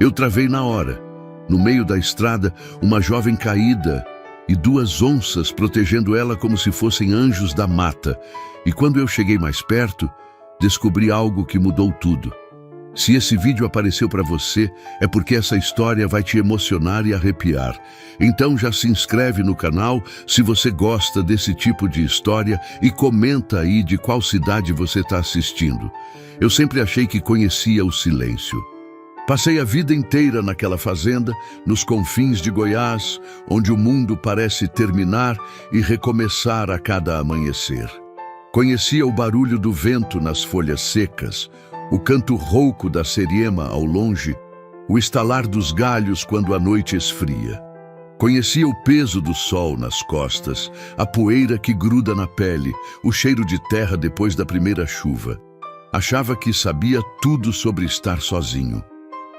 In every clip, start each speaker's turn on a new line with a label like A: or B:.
A: Eu travei na hora. No meio da estrada, uma jovem caída e 2 onças protegendo ela como se fossem anjos da mata. E quando eu cheguei mais perto, descobri algo que mudou tudo. Se esse vídeo apareceu para você, é porque essa história vai te emocionar e arrepiar. Então já se inscreve no canal se você gosta desse tipo de história e comenta aí de qual cidade você está assistindo. Eu sempre achei que conhecia o silêncio. Passei a vida inteira naquela fazenda, nos confins de Goiás, onde o mundo parece terminar e recomeçar a cada amanhecer. Conhecia o barulho do vento nas folhas secas, o canto rouco da seriema ao longe, o estalar dos galhos quando a noite esfria. Conhecia o peso do sol nas costas, a poeira que gruda na pele, o cheiro de terra depois da primeira chuva. Achava que sabia tudo sobre estar sozinho.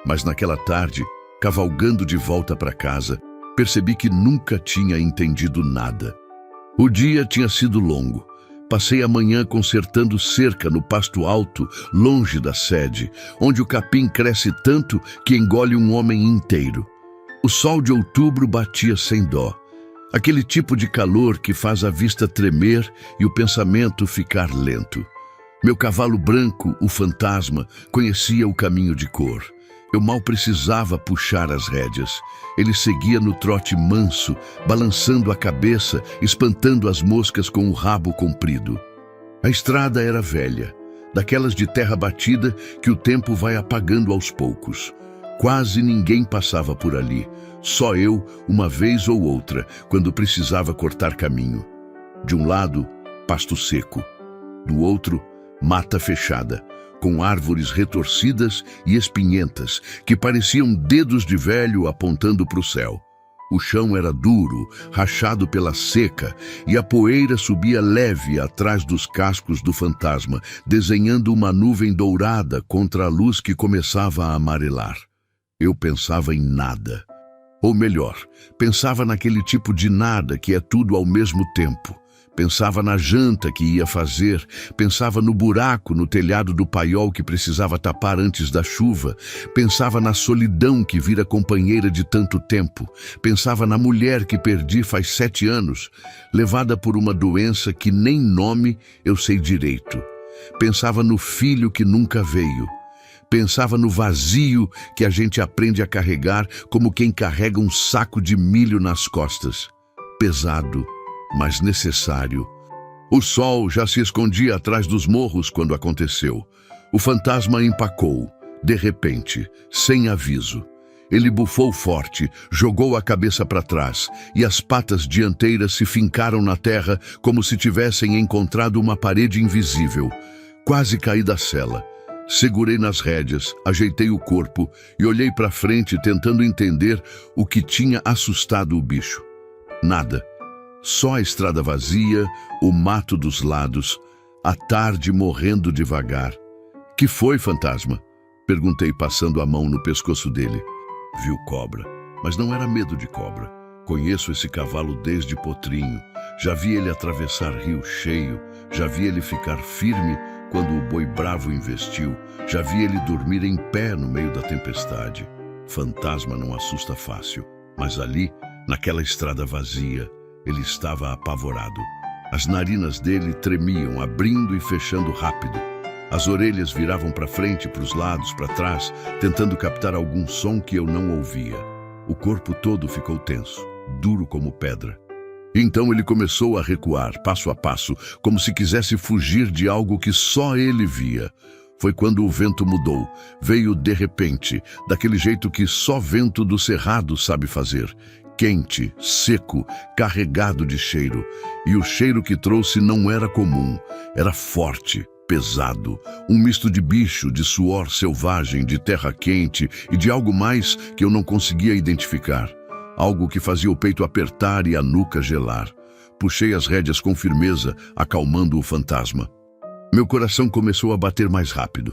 A: Mas naquela tarde, cavalgando de volta para casa, percebi que nunca tinha entendido nada. O dia tinha sido longo. Passei a manhã consertando cerca no pasto alto, longe da sede, onde o capim cresce tanto que engole um homem inteiro. O sol de outubro batia sem dó. Aquele tipo de calor que faz a vista tremer e o pensamento ficar lento. Meu cavalo branco, o fantasma, conhecia o caminho de cor. Eu mal precisava puxar as rédeas. Ele seguia no trote manso, balançando a cabeça, espantando as moscas com o rabo comprido. A estrada era velha, daquelas de terra batida que o tempo vai apagando aos poucos. Quase ninguém passava por ali, só eu, uma vez ou outra, quando precisava cortar caminho. De um lado, pasto seco. Do outro, mata fechada, com árvores retorcidas e espinhentas, que pareciam dedos de velho apontando para o céu. O chão era duro, rachado pela seca, e a poeira subia leve atrás dos cascos do fantasma, desenhando uma nuvem dourada contra a luz que começava a amarelar. Eu pensava em nada. Ou melhor, pensava naquele tipo de nada que é tudo ao mesmo tempo. Pensava na janta que ia fazer, pensava no buraco no telhado do paiol que precisava tapar antes da chuva, pensava na solidão que vira companheira de tanto tempo, pensava na mulher que perdi faz 7 anos, levada por uma doença que nem nome eu sei direito. Pensava no filho que nunca veio. Pensava no vazio que a gente aprende a carregar como quem carrega um saco de milho nas costas. Pesado, mas necessário. O sol já se escondia atrás dos morros quando aconteceu. O fantasma empacou, de repente, sem aviso. Ele bufou forte, jogou a cabeça para trás e as patas dianteiras se fincaram na terra como se tivessem encontrado uma parede invisível. Quase caí da sela. Segurei nas rédeas, ajeitei o corpo e olhei para frente tentando entender o que tinha assustado o bicho. Nada. Só a estrada vazia, o mato dos lados, a tarde morrendo devagar. Que foi, fantasma? Perguntei passando a mão no pescoço dele. Viu cobra, mas não era medo de cobra. Conheço esse cavalo desde potrinho. Já vi ele atravessar rio cheio, já vi ele ficar firme quando o boi bravo investiu, já vi ele dormir em pé no meio da tempestade. Fantasma não assusta fácil, mas ali, naquela estrada vazia, ele estava apavorado. As narinas dele tremiam, abrindo e fechando rápido. As orelhas viravam para frente, para os lados, para trás, tentando captar algum som que eu não ouvia. O corpo todo ficou tenso, duro como pedra. Então ele começou a recuar, passo a passo, como se quisesse fugir de algo que só ele via. Foi quando o vento mudou. Veio de repente, daquele jeito que só vento do cerrado sabe fazer. Quente, seco, carregado de cheiro. E o cheiro que trouxe não era comum, era forte, pesado. Um misto de bicho, de suor selvagem, de terra quente e de algo mais que eu não conseguia identificar. Algo que fazia o peito apertar e a nuca gelar. Puxei as rédeas com firmeza, acalmando o fantasma. Meu coração começou a bater mais rápido.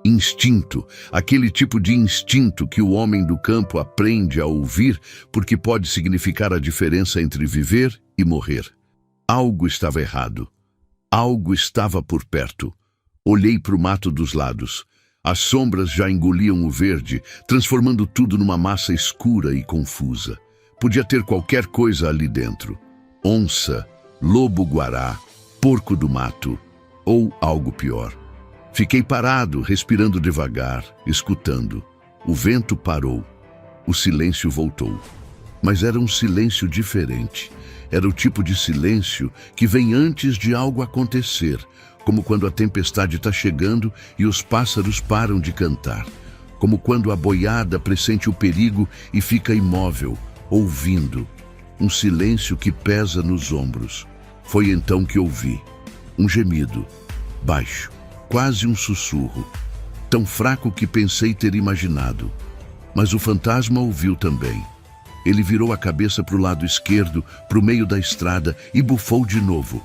A: Instinto, aquele tipo de instinto que o homem do campo aprende a ouvir porque pode significar a diferença entre viver e morrer. Algo estava errado. Algo estava por perto. Olhei para o mato dos lados. As sombras já engoliam o verde, transformando tudo numa massa escura e confusa. Podia ter qualquer coisa ali dentro. Onça, lobo-guará, porco do mato ou algo pior. Fiquei parado, respirando devagar, escutando. O vento parou. O silêncio voltou. Mas era um silêncio diferente. Era o tipo de silêncio que vem antes de algo acontecer, como quando a tempestade está chegando e os pássaros param de cantar. Como quando a boiada pressente o perigo e fica imóvel, ouvindo. Um silêncio que pesa nos ombros. Foi então que ouvi. Um gemido, baixo, quase um sussurro, tão fraco que pensei ter imaginado. Mas o fantasma ouviu também. Ele virou a cabeça para o lado esquerdo, para o meio da estrada, e bufou de novo.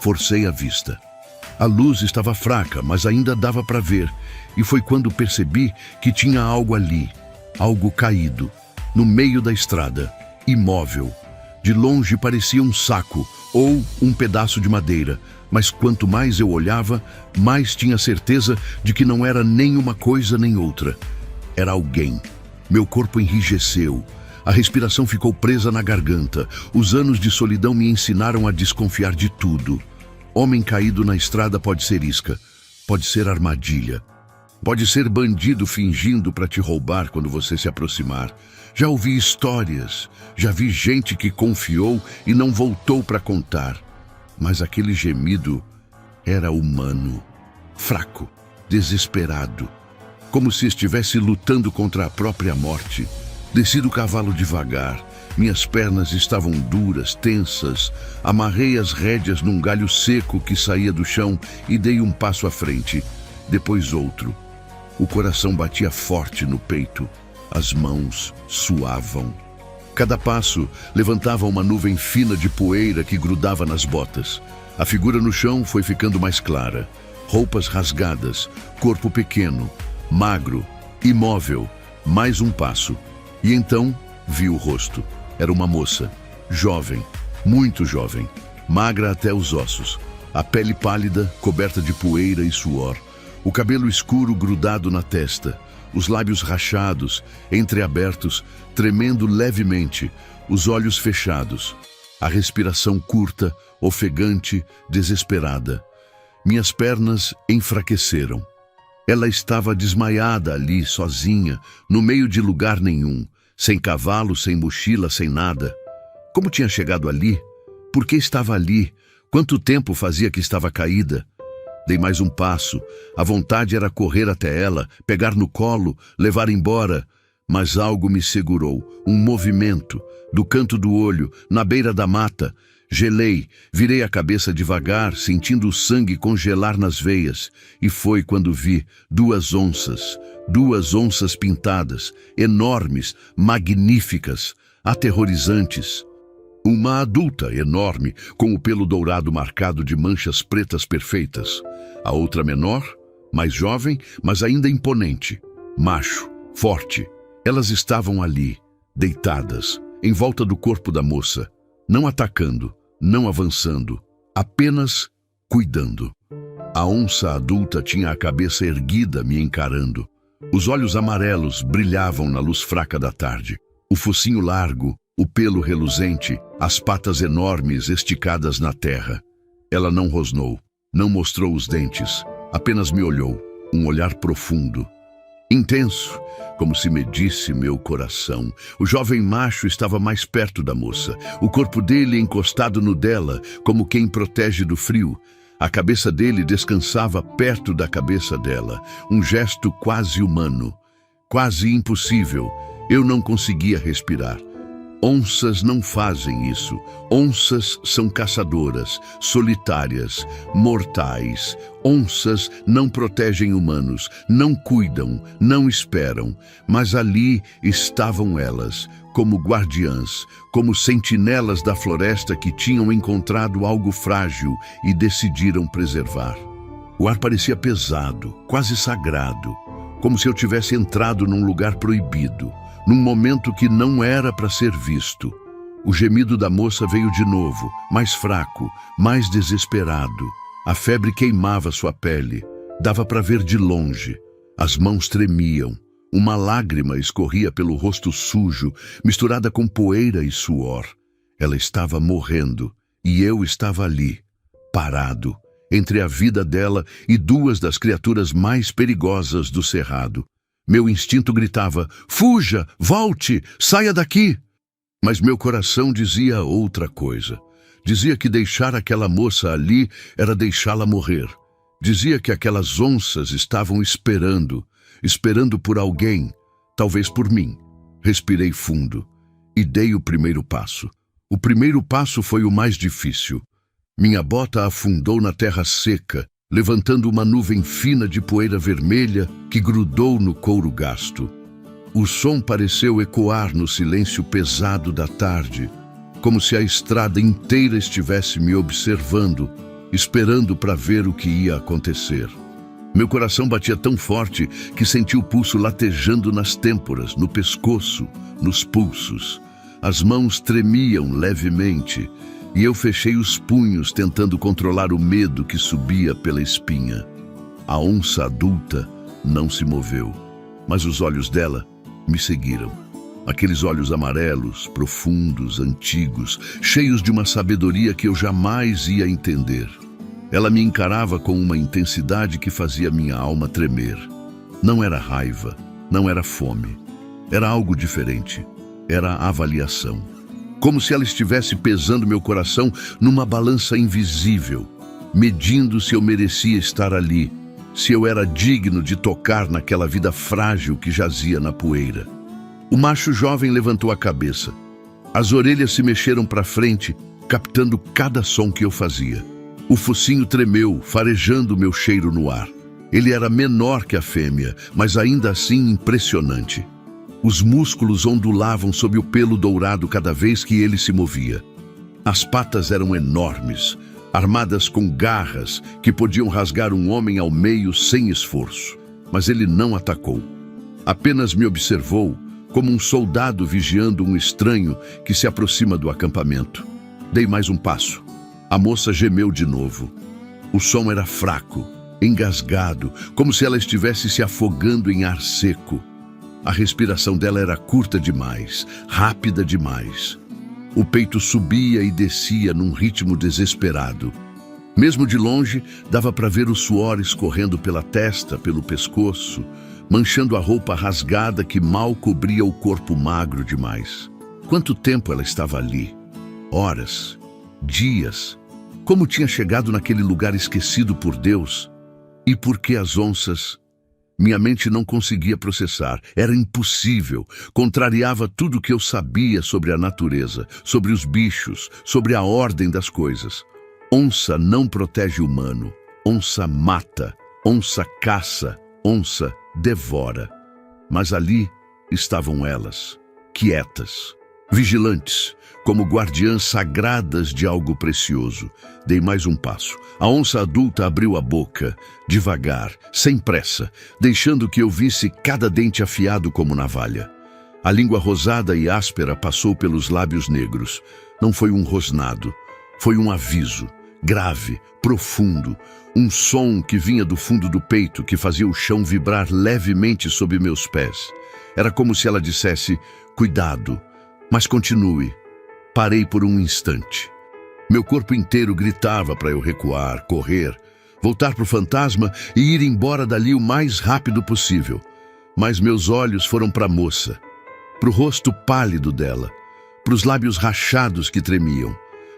A: Forcei a vista. A luz estava fraca, mas ainda dava para ver, e foi quando percebi que tinha algo ali, algo caído, no meio da estrada, imóvel. De longe parecia um saco ou um pedaço de madeira, mas quanto mais eu olhava, mais tinha certeza de que não era nem uma coisa nem outra. Era alguém. Meu corpo enrijeceu. A respiração ficou presa na garganta. Os anos de solidão me ensinaram a desconfiar de tudo. Homem caído na estrada pode ser isca, pode ser armadilha, pode ser bandido fingindo para te roubar quando você se aproximar. Já ouvi histórias, já vi gente que confiou e não voltou para contar. Mas aquele gemido era humano, fraco, desesperado, como se estivesse lutando contra a própria morte. Desci do cavalo devagar. Minhas pernas estavam duras, tensas. Amarrei as rédeas num galho seco que saía do chão e dei um passo à frente, depois outro. O coração batia forte no peito. As mãos suavam. Cada passo levantava uma nuvem fina de poeira que grudava nas botas. A figura no chão foi ficando mais clara. Roupas rasgadas, corpo pequeno, magro, imóvel. Mais um passo. E então vi o rosto. Era uma moça, jovem, muito jovem, magra até os ossos. A pele pálida, coberta de poeira e suor. O cabelo escuro grudado na testa. Os lábios rachados, entreabertos, tremendo levemente. Os olhos fechados. A respiração curta, ofegante, desesperada. Minhas pernas enfraqueceram. Ela estava desmaiada ali, sozinha, no meio de lugar nenhum, sem cavalo, sem mochila, sem nada. Como tinha chegado ali? Por que estava ali? Quanto tempo fazia que estava caída? Dei mais um passo. A vontade era correr até ela, pegar no colo, levar embora. Mas algo me segurou, um movimento, do canto do olho, na beira da mata. Gelei, virei a cabeça devagar, sentindo o sangue congelar nas veias. E foi quando vi duas onças pintadas, enormes, magníficas, aterrorizantes. Uma adulta enorme, com o pelo dourado marcado de manchas pretas perfeitas. A outra menor, mais jovem, mas ainda imponente. Macho, forte. Elas estavam ali, deitadas, em volta do corpo da moça. Não atacando, não avançando, apenas cuidando. A onça adulta tinha a cabeça erguida me encarando. Os olhos amarelos brilhavam na luz fraca da tarde. O focinho largo, o pelo reluzente, as patas enormes esticadas na terra. Ela não rosnou, não mostrou os dentes, apenas me olhou, um olhar profundo. Intenso, como se medisse meu coração. O jovem macho estava mais perto da moça, o corpo dele encostado no dela, como quem protege do frio. A cabeça dele descansava perto da cabeça dela, um gesto quase humano, quase impossível. Eu não conseguia respirar. Onças não fazem isso. Onças são caçadoras, solitárias, mortais. Onças não protegem humanos, não cuidam, não esperam. Mas ali estavam elas, como guardiãs, como sentinelas da floresta que tinham encontrado algo frágil e decidiram preservar. O ar parecia pesado, quase sagrado, como se eu tivesse entrado num lugar proibido. Num momento que não era para ser visto. O gemido da moça veio de novo, mais fraco, mais desesperado. A febre queimava sua pele. Dava para ver de longe. As mãos tremiam. Uma lágrima escorria pelo rosto sujo, misturada com poeira e suor. Ela estava morrendo, e eu estava ali, parado, entre a vida dela e duas das criaturas mais perigosas do cerrado. Meu instinto gritava: fuja, volte, saia daqui! Mas meu coração dizia outra coisa. Dizia que deixar aquela moça ali era deixá-la morrer. Dizia que aquelas onças estavam esperando por alguém, talvez por mim. Respirei fundo e dei o primeiro passo. O primeiro passo foi o mais difícil. Minha bota afundou na terra seca, levantando uma nuvem fina de poeira vermelha que grudou no couro gasto. O som pareceu ecoar no silêncio pesado da tarde, como se a estrada inteira estivesse me observando, esperando para ver o que ia acontecer. Meu coração batia tão forte que senti o pulso latejando nas têmporas, no pescoço, nos pulsos. As mãos tremiam levemente e eu fechei os punhos tentando controlar o medo que subia pela espinha. A onça adulta não se moveu, mas os olhos dela me seguiram. Aqueles olhos amarelos, profundos, antigos, cheios de uma sabedoria que eu jamais ia entender. Ela me encarava com uma intensidade que fazia minha alma tremer. Não era raiva, não era fome. Era algo diferente. Era avaliação. Como se ela estivesse pesando meu coração numa balança invisível, medindo se eu merecia estar ali, se eu era digno de tocar naquela vida frágil que jazia na poeira. O macho jovem levantou a cabeça. As orelhas se mexeram para frente, captando cada som que eu fazia. O focinho tremeu, farejando meu cheiro no ar. Ele era menor que a fêmea, mas ainda assim impressionante. Os músculos ondulavam sob o pelo dourado cada vez que ele se movia. As patas eram enormes, armadas com garras que podiam rasgar um homem ao meio sem esforço. Mas ele não atacou. Apenas me observou, como um soldado vigiando um estranho que se aproxima do acampamento. Dei mais um passo. A moça gemeu de novo. O som era fraco, engasgado, como se ela estivesse se afogando em ar seco. A respiração dela era curta demais, rápida demais. O peito subia e descia num ritmo desesperado. Mesmo de longe, dava para ver o suor escorrendo pela testa, pelo pescoço, manchando a roupa rasgada que mal cobria o corpo magro demais. Quanto tempo ela estava ali? Horas? Dias? Como tinha chegado naquele lugar esquecido por Deus? E por que as onças? Minha mente não conseguia processar. Era impossível. Contrariava tudo o que eu sabia sobre a natureza, sobre os bichos, sobre a ordem das coisas. Onça não protege humano. Onça mata. Onça caça. Onça devora. Mas ali estavam elas, quietas, vigilantes, como guardiãs sagradas de algo precioso. Dei mais um passo. A onça adulta abriu a boca, devagar, sem pressa, deixando que eu visse cada dente afiado como navalha. A língua rosada e áspera passou pelos lábios negros. Não foi um rosnado, foi um aviso, grave, profundo, um som que vinha do fundo do peito que fazia o chão vibrar levemente sob meus pés. Era como se ela dissesse: cuidado, mas continue. Parei por um instante. Meu corpo inteiro gritava para eu recuar, correr, voltar para o fantasma e ir embora dali o mais rápido possível. Mas meus olhos foram para a moça, para o rosto pálido dela, para os lábios rachados que tremiam,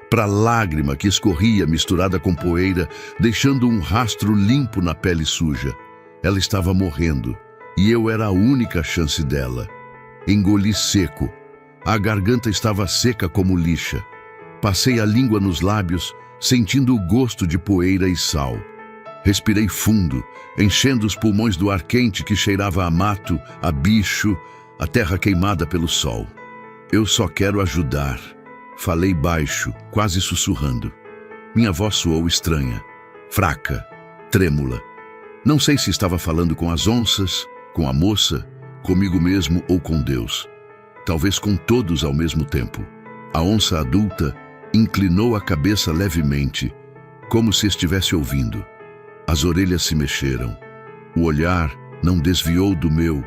A: para a lágrima que escorria misturada com poeira, deixando um rastro limpo na pele suja. Ela estava morrendo e eu era a única chance dela. Engoli seco. A garganta estava seca como lixa. Passei a língua nos lábios, sentindo o gosto de poeira e sal. Respirei fundo, enchendo os pulmões do ar quente que cheirava a mato, a bicho, a terra queimada pelo sol. Eu só quero ajudar. Falei baixo, quase sussurrando. Minha voz soou estranha, fraca, trêmula. Não sei se estava falando com as onças, com a moça, comigo mesmo ou com Deus. Talvez com todos ao mesmo tempo. A onça adulta inclinou a cabeça levemente, como se estivesse ouvindo. As orelhas se mexeram. O olhar Não desviou do meu,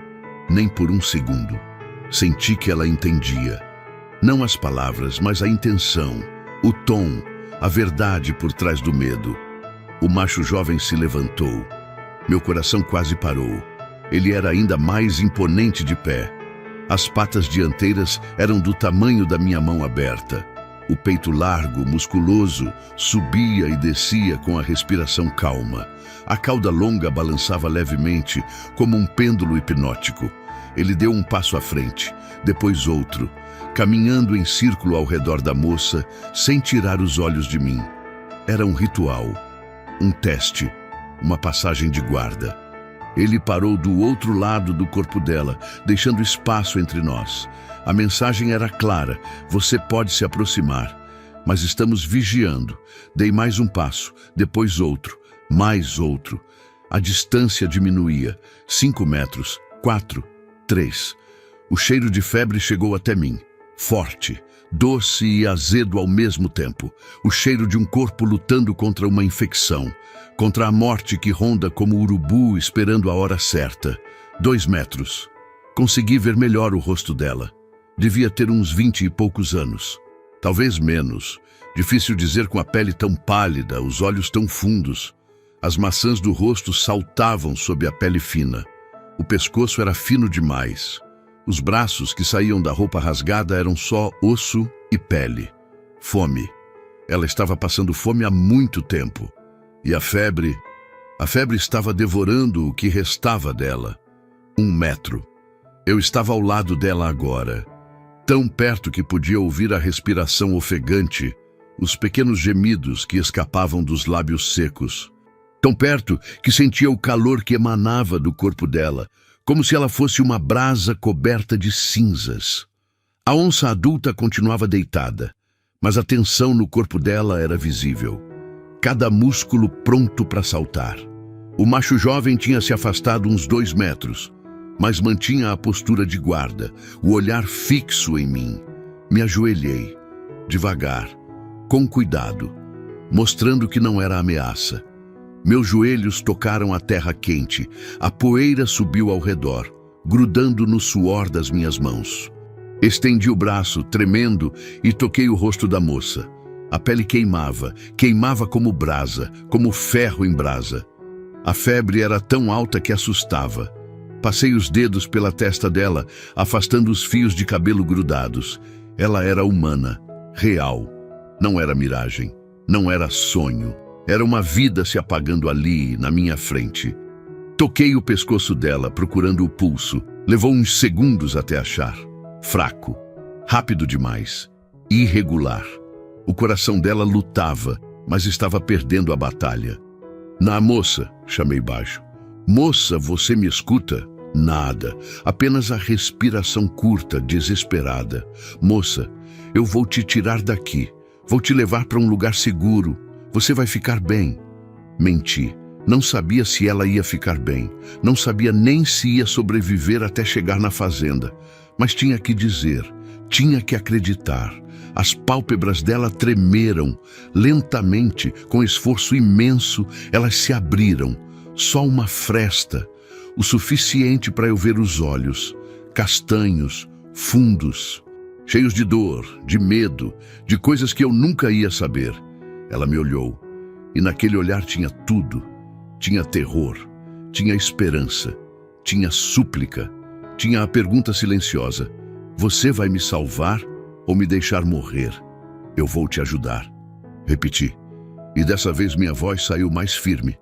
A: nem por um segundo. Senti que ela entendia. Não as palavras, mas a intenção, o tom, a verdade por trás do medo. O macho jovem se levantou. Meu coração quase parou. Ele era ainda mais imponente de pé. As patas dianteiras eram do tamanho da minha mão aberta. O peito largo, musculoso, subia e descia com a respiração calma. A cauda longa balançava levemente, como um pêndulo hipnótico. Ele deu um passo à frente, depois outro, caminhando em círculo ao redor da moça, sem tirar os olhos de mim. Era um ritual, um teste, uma passagem de guarda. Ele parou do outro lado do corpo dela, deixando espaço entre nós. A mensagem era clara: você pode se aproximar, mas estamos vigiando. Dei mais um passo, depois outro, mais outro. A distância diminuía. 5 metros, 4, 3. O cheiro de febre chegou até mim. Forte, doce e azedo ao mesmo tempo. O cheiro de um corpo lutando contra uma infecção. Contra a morte que ronda como urubu esperando a hora certa. 2 metros. Consegui ver melhor o rosto dela. Devia ter uns 20 e poucos anos. Talvez menos. Difícil dizer com a pele tão pálida, os olhos tão fundos. As maçãs do rosto saltavam sob a pele fina. O pescoço era fino demais. Os braços que saíam da roupa rasgada eram só osso e pele. Fome. Ela estava passando fome há muito tempo. E a febre estava devorando o que restava dela. 1 metro. Eu estava ao lado dela agora, tão perto que podia ouvir a respiração ofegante, os pequenos gemidos que escapavam dos lábios secos. Tão perto que sentia o calor que emanava do corpo dela, como se ela fosse uma brasa coberta de cinzas. A onça adulta continuava deitada, mas a tensão no corpo dela era visível. Cada músculo pronto para saltar. O macho jovem tinha se afastado uns 2 metros, mas mantinha a postura de guarda, o olhar fixo em mim. Me ajoelhei, devagar, com cuidado, mostrando que não era ameaça. Meus joelhos tocaram a terra quente, a poeira subiu ao redor, grudando no suor das minhas mãos. Estendi o braço, tremendo, e toquei o rosto da moça. A pele queimava como brasa, como ferro em brasa. A febre era tão alta que assustava. Passei os dedos pela testa dela, afastando os fios de cabelo grudados. Ela era humana, real. Não era miragem, não era sonho. Era uma vida se apagando ali, na minha frente. Toquei o pescoço dela, procurando o pulso. Levou uns segundos até achar. Fraco, rápido demais, irregular. O coração dela lutava, mas estava perdendo a batalha. Na moça, chamei baixo. Moça, você me escuta? Nada, apenas a respiração curta, desesperada. Moça, eu vou te tirar daqui. Vou te levar para um lugar seguro. Você vai ficar bem. Menti. Não sabia se ela ia ficar bem. Não sabia nem se ia sobreviver até chegar na fazenda. Mas tinha que dizer, tinha que acreditar. As pálpebras dela tremeram. Lentamente, com esforço imenso, elas se abriram. Só uma fresta, o suficiente para eu ver os olhos, castanhos, fundos, cheios de dor, de medo, de coisas que eu nunca ia saber. Ela me olhou, e naquele olhar tinha tudo. Tinha terror, tinha esperança, tinha súplica, tinha a pergunta silenciosa: você vai me salvar ou me deixar morrer? Eu vou te ajudar. Repeti, e dessa vez minha voz saiu mais firme.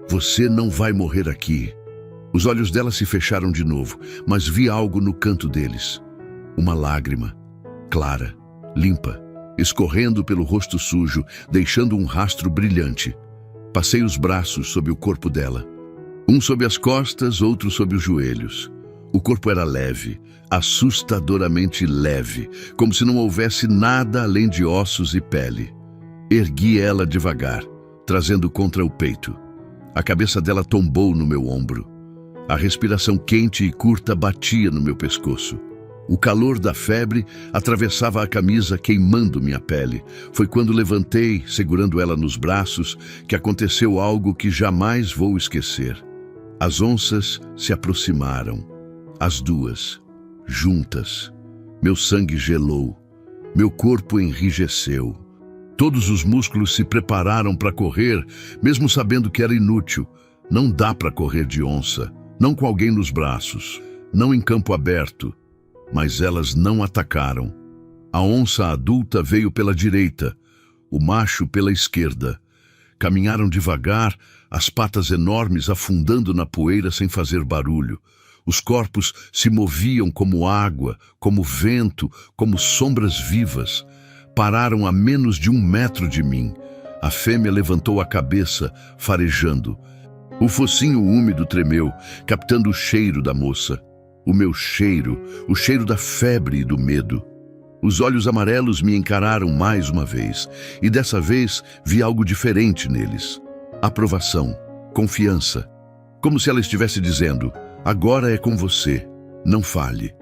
A: Você não vai morrer aqui. Os olhos dela se fecharam de novo, mas vi algo no canto deles. Uma lágrima, clara, limpa, escorrendo pelo rosto sujo, deixando um rastro brilhante. Passei os braços sob o corpo dela. Um sob as costas, outro sob os joelhos. O corpo era leve, assustadoramente leve, como se não houvesse nada além de ossos e pele. Ergui ela devagar, trazendo contra o peito. A cabeça dela tombou no meu ombro. A respiração quente e curta batia no meu pescoço. O calor da febre atravessava a camisa, queimando minha pele. Foi quando levantei, segurando ela nos braços, que aconteceu algo que jamais vou esquecer. As onças se aproximaram, as duas, juntas. Meu sangue gelou, meu corpo enrijeceu. Todos os músculos se prepararam para correr, mesmo sabendo que era inútil. Não dá para correr de onça, não com alguém nos braços, não em campo aberto. Mas elas não atacaram. A onça adulta veio pela direita, o macho pela esquerda. Caminharam devagar, as patas enormes afundando na poeira sem fazer barulho. Os corpos se moviam como água, como vento, como sombras vivas. Pararam a menos de 1 metro de mim. A fêmea levantou a cabeça, farejando. O focinho úmido tremeu, captando o cheiro da moça. O meu cheiro, o cheiro da febre e do medo. Os olhos amarelos me encararam mais uma vez, e dessa vez vi algo diferente neles. Aprovação, confiança. Como se ela estivesse dizendo: agora é com você, não falhe.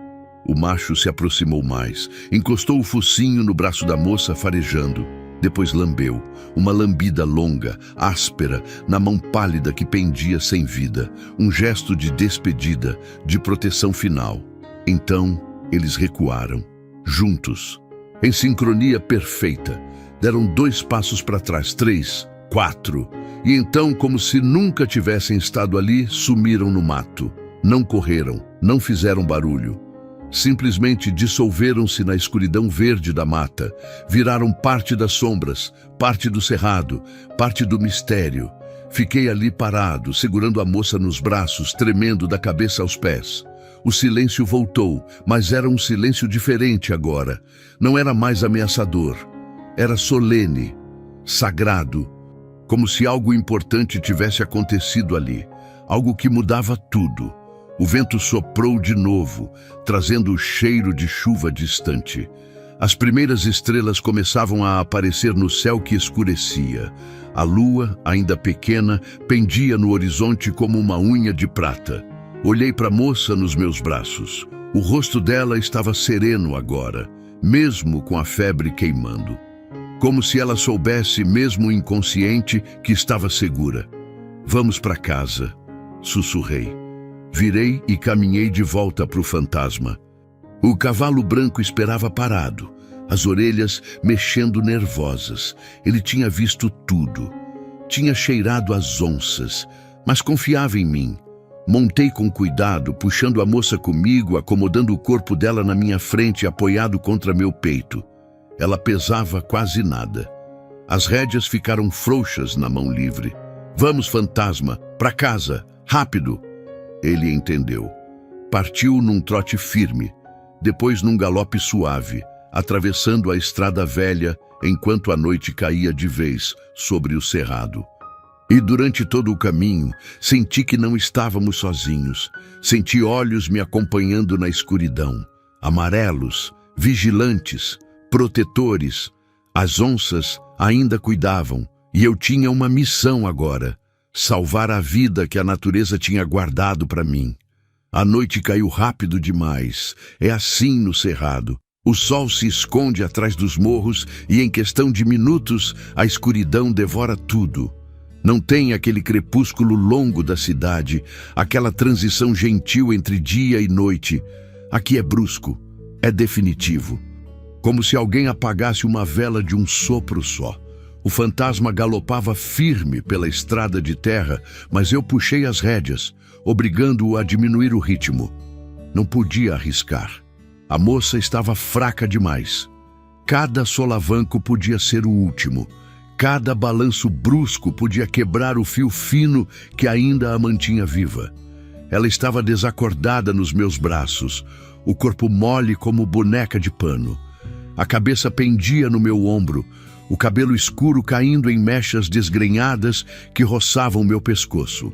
A: O macho se aproximou mais, encostou o focinho no braço da moça, farejando. Depois lambeu, uma lambida longa, áspera, na mão pálida que pendia sem vida, um gesto de despedida, de proteção final. Então, eles recuaram, juntos, em sincronia perfeita. Deram 2 passos para trás, 3, 4, e então, como se nunca tivessem estado ali, sumiram no mato. Não correram, não fizeram barulho. Simplesmente dissolveram-se na escuridão verde da mata, viraram parte das sombras, parte do cerrado, parte do mistério. Fiquei ali parado, segurando a moça nos braços, tremendo da cabeça aos pés. O silêncio voltou, mas era um silêncio diferente agora. Não era mais ameaçador. Era solene, sagrado, como se algo importante tivesse acontecido ali, algo que mudava tudo. O vento soprou de novo, trazendo o cheiro de chuva distante. As primeiras estrelas começavam a aparecer no céu que escurecia. A lua, ainda pequena, pendia no horizonte como uma unha de prata. Olhei para a moça nos meus braços. O rosto dela estava sereno agora, mesmo com a febre queimando. Como se ela soubesse, mesmo inconsciente, que estava segura. Vamos para casa, sussurrei. Virei e caminhei de volta para o fantasma. O cavalo branco esperava parado, as orelhas mexendo nervosas. Ele tinha visto tudo. Tinha cheirado as onças, mas confiava em mim. Montei com cuidado, puxando a moça comigo, acomodando o corpo dela na minha frente, apoiado contra meu peito. Ela pesava quase nada. As rédeas ficaram frouxas na mão livre. Vamos, fantasma, para casa, rápido! Ele entendeu. Partiu num trote firme, depois num galope suave, atravessando a estrada velha enquanto a noite caía de vez sobre o cerrado. E durante todo o caminho, senti que não estávamos sozinhos. Senti olhos me acompanhando na escuridão, amarelos, vigilantes, protetores. As onças ainda cuidavam, e eu tinha uma missão agora: salvar a vida que a natureza tinha guardado para mim. A noite caiu rápido demais. É assim no cerrado. O sol se esconde atrás dos morros e em questão de minutos a escuridão devora tudo. Não tem aquele crepúsculo longo da cidade, aquela transição gentil entre dia e noite. Aqui é brusco, é definitivo. Como se alguém apagasse uma vela de um sopro só. O fantasma galopava firme pela estrada de terra, mas eu puxei as rédeas, obrigando-o a diminuir o ritmo. Não podia arriscar. A moça estava fraca demais. Cada solavanco podia ser o último. Cada balanço brusco podia quebrar o fio fino que ainda a mantinha viva. Ela estava desacordada nos meus braços, o corpo mole como boneca de pano. A cabeça pendia no meu ombro, o cabelo escuro caindo em mechas desgrenhadas que roçavam meu pescoço.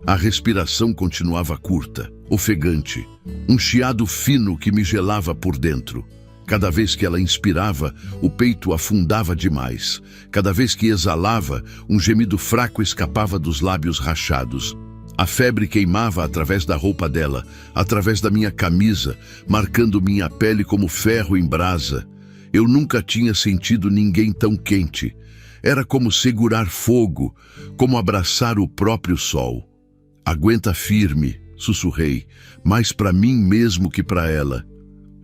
A: A respiração continuava curta, ofegante, um chiado fino que me gelava por dentro. Cada vez que ela inspirava, o peito afundava demais. Cada vez que exalava, um gemido fraco escapava dos lábios rachados. A febre queimava através da roupa dela, através da minha camisa, marcando minha pele como ferro em brasa. Eu nunca tinha sentido ninguém tão quente. Era como segurar fogo, como abraçar o próprio sol. Aguenta firme, sussurrei, mais para mim mesmo que para ela.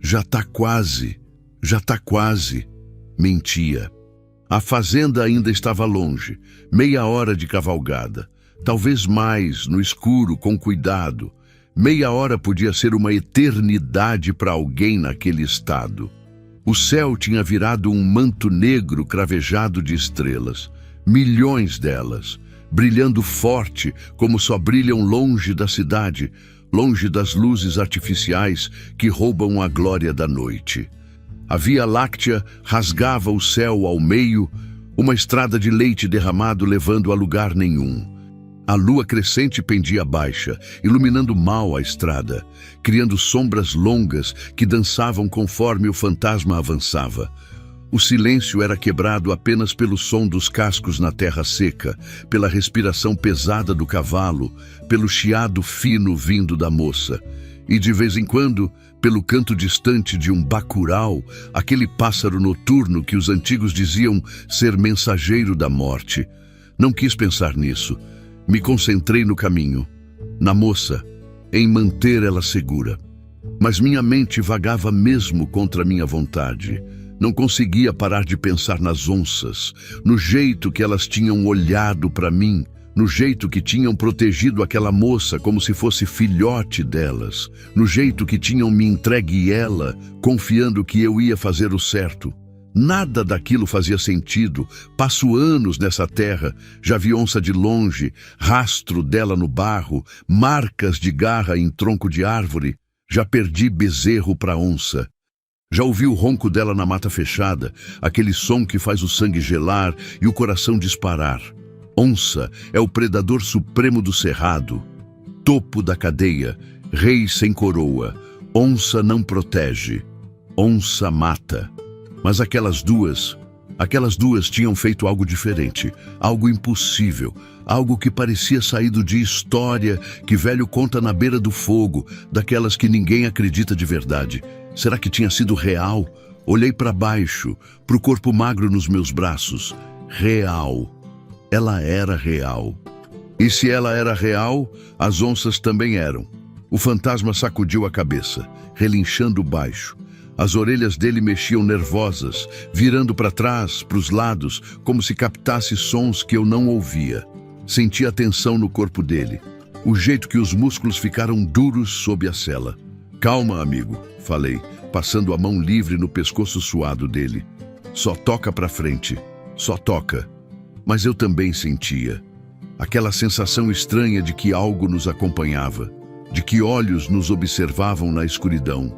A: Já tá quase, já tá quase. Mentia. A fazenda ainda estava longe, meia hora de cavalgada. Talvez mais, no escuro, com cuidado. Meia hora podia ser uma eternidade para alguém naquele estado. O céu tinha virado um manto negro cravejado de estrelas, milhões delas, brilhando forte como só brilham longe da cidade, longe das luzes artificiais que roubam a glória da noite. A Via Láctea rasgava o céu ao meio, uma estrada de leite derramado levando a lugar nenhum. A lua crescente pendia baixa, iluminando mal a estrada, criando sombras longas que dançavam conforme o fantasma avançava. O silêncio era quebrado apenas pelo som dos cascos na terra seca, pela respiração pesada do cavalo, pelo chiado fino vindo da moça. E de vez em quando, pelo canto distante de um bacurau, aquele pássaro noturno que os antigos diziam ser mensageiro da morte. Não quis pensar nisso. Me concentrei no caminho, na moça, em manter ela segura. Mas minha mente vagava mesmo contra minha vontade. Não conseguia parar de pensar nas onças, no jeito que elas tinham olhado para mim, no jeito que tinham protegido aquela moça como se fosse filhote delas, no jeito que tinham me entregue ela, confiando que eu ia fazer o certo. Nada daquilo fazia sentido. Passo anos nessa terra, já vi onça de longe, rastro dela no barro, marcas de garra em tronco de árvore. Já perdi bezerro para onça. Já ouvi o ronco dela na mata fechada, aquele som que faz o sangue gelar e o coração disparar. Onça é o predador supremo do cerrado, topo da cadeia, rei sem coroa. Onça não protege, onça mata. Mas aquelas duas tinham feito algo diferente, algo impossível, algo que parecia saído de história que velho conta na beira do fogo, daquelas que ninguém acredita de verdade. Será que tinha sido real? Olhei para baixo, para o corpo magro nos meus braços. Real. Ela era real. E se ela era real, as onças também eram. O fantasma sacudiu a cabeça, relinchando baixo. As orelhas dele mexiam nervosas, virando para trás, para os lados, como se captasse sons que eu não ouvia. Senti a tensão no corpo dele, o jeito que os músculos ficaram duros sob a sela. Calma, amigo, falei, passando a mão livre no pescoço suado dele. Só toca para frente, só toca. Mas eu também sentia aquela sensação estranha de que algo nos acompanhava, de que olhos nos observavam na escuridão.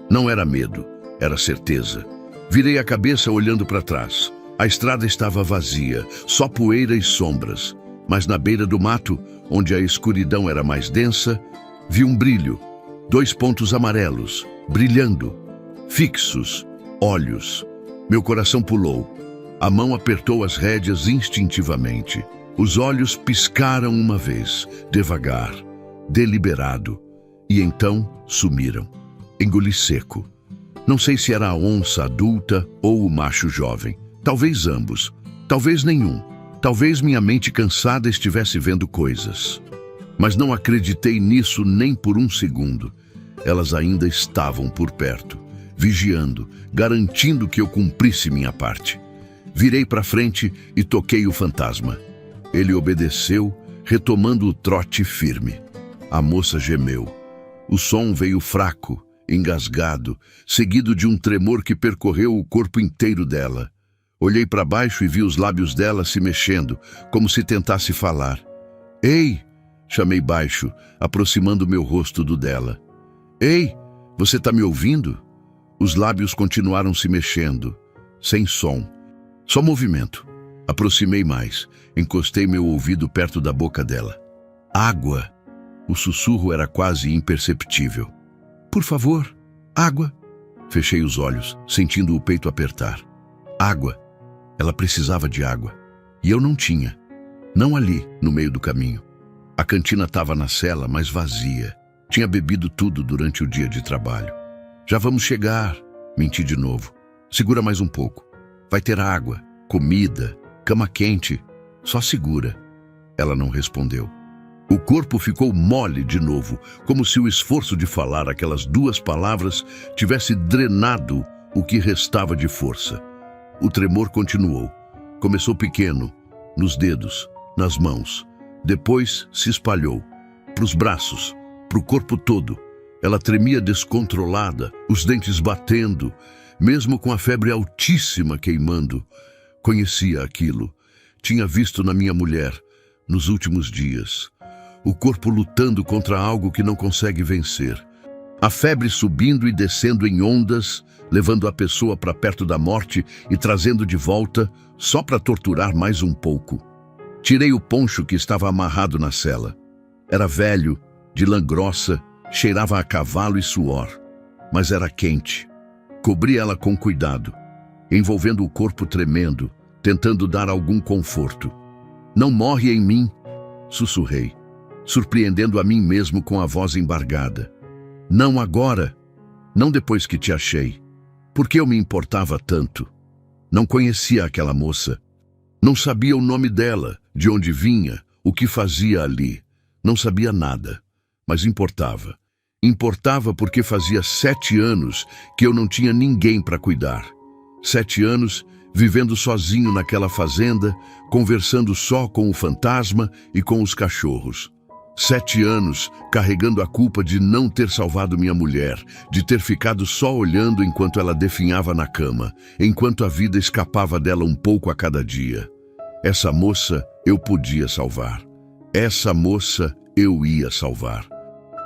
A: Não era medo, era certeza. Virei a cabeça olhando para trás. A estrada estava vazia, só poeira e sombras. Mas na beira do mato, onde a escuridão era mais densa, vi um brilho. 2 pontos amarelos, brilhando, fixos, olhos. Meu coração pulou. A mão apertou as rédeas instintivamente. Os olhos piscaram uma vez, devagar, deliberado. E então sumiram. Engoli seco. Não sei se era a onça adulta ou o macho jovem. Talvez ambos. Talvez nenhum. Talvez minha mente cansada estivesse vendo coisas. Mas não acreditei nisso nem por um segundo. Elas ainda estavam por perto, vigiando, garantindo que eu cumprisse minha parte. Virei para frente e toquei o fantasma. Ele obedeceu, retomando o trote firme. A moça gemeu. O som veio fraco, engasgado, seguido de um tremor que percorreu o corpo inteiro dela. Olhei para baixo e vi os lábios dela se mexendo, como se tentasse falar. "Ei!" chamei baixo, aproximando meu rosto do dela. "Ei, você está me ouvindo?" Os lábios continuaram se mexendo, sem som, só movimento. Aproximei mais, encostei meu ouvido perto da boca dela. "Água!" O sussurro era quase imperceptível. "Por favor, água." Fechei os olhos, sentindo o peito apertar. Água. Ela precisava de água. E eu não tinha. Não ali, no meio do caminho. A cantina estava na cela, mas vazia. Tinha bebido tudo durante o dia de trabalho. "Já vamos chegar." Menti de novo. "Segura mais um pouco. Vai ter água, comida, cama quente. Só segura." Ela não respondeu. O corpo ficou mole de novo, como se o esforço de falar aquelas 2 palavras tivesse drenado o que restava de força. O tremor continuou. Começou pequeno, nos dedos, nas mãos. Depois se espalhou, para os braços, para o corpo todo. Ela tremia descontrolada, os dentes batendo, mesmo com a febre altíssima queimando. Conhecia aquilo. Tinha visto na minha mulher, nos últimos dias. O corpo lutando contra algo que não consegue vencer. A febre subindo e descendo em ondas, levando a pessoa para perto da morte e trazendo de volta, só para torturar mais um pouco. Tirei o poncho que estava amarrado na cela. Era velho, de lã grossa, cheirava a cavalo e suor, mas era quente. Cobri ela com cuidado, envolvendo o corpo tremendo, tentando dar algum conforto. Não morre em mim, sussurrei, surpreendendo a mim mesmo com a voz embargada. Não agora, não depois que te achei. Por que eu me importava tanto? Não conhecia aquela moça. Não sabia o nome dela, de onde vinha, o que fazia ali. Não sabia nada, mas importava. Importava porque fazia 7 anos que eu não tinha ninguém para cuidar. 7 anos vivendo sozinho naquela fazenda, conversando só com o fantasma e com os cachorros. 7 anos carregando a culpa de não ter salvado minha mulher, de ter ficado só olhando enquanto ela definhava na cama, enquanto a vida escapava dela um pouco a cada dia. Essa moça eu podia salvar. Essa moça eu ia salvar.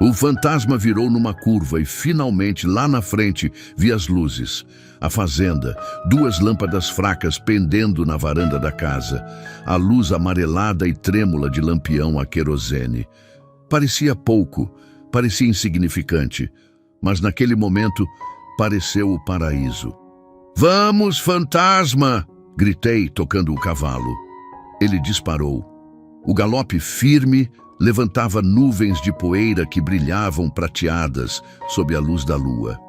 A: O fantasma virou numa curva e finalmente, lá na frente, vi as luzes. A fazenda, 2 lâmpadas fracas pendendo na varanda da casa. A luz amarelada e trêmula de lampião a querosene. Parecia pouco, parecia insignificante, mas naquele momento pareceu o paraíso. "Vamos, fantasma!" gritei, tocando o cavalo. Ele disparou. O galope firme levantava nuvens de poeira que brilhavam prateadas sob a luz da lua.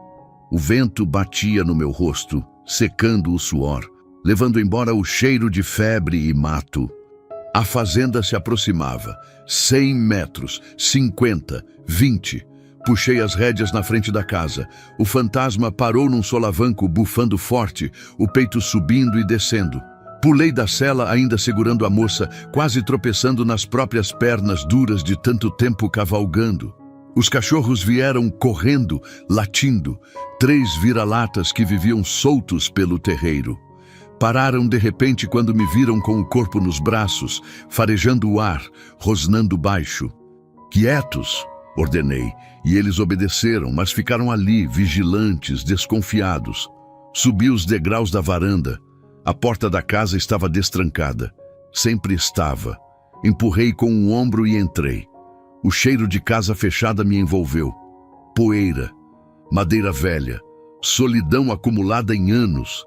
A: O vento batia no meu rosto, secando o suor, levando embora o cheiro de febre e mato. A fazenda se aproximava. 100 metros, 50, 20. Puxei as rédeas na frente da casa. O fantasma parou num solavanco, bufando forte, o peito subindo e descendo. Pulei da cela, ainda segurando a moça, quase tropeçando nas próprias pernas duras de tanto tempo cavalgando. Os cachorros vieram correndo, latindo, 3 vira-latas que viviam soltos pelo terreiro. Pararam de repente quando me viram com o corpo nos braços, farejando o ar, rosnando baixo. "Quietos!" ordenei, e eles obedeceram, mas ficaram ali, vigilantes, desconfiados. Subi os degraus da varanda. A porta da casa estava destrancada. Sempre estava. Empurrei com um ombro e entrei. O cheiro de casa fechada me envolveu. Poeira, madeira velha, solidão acumulada em anos.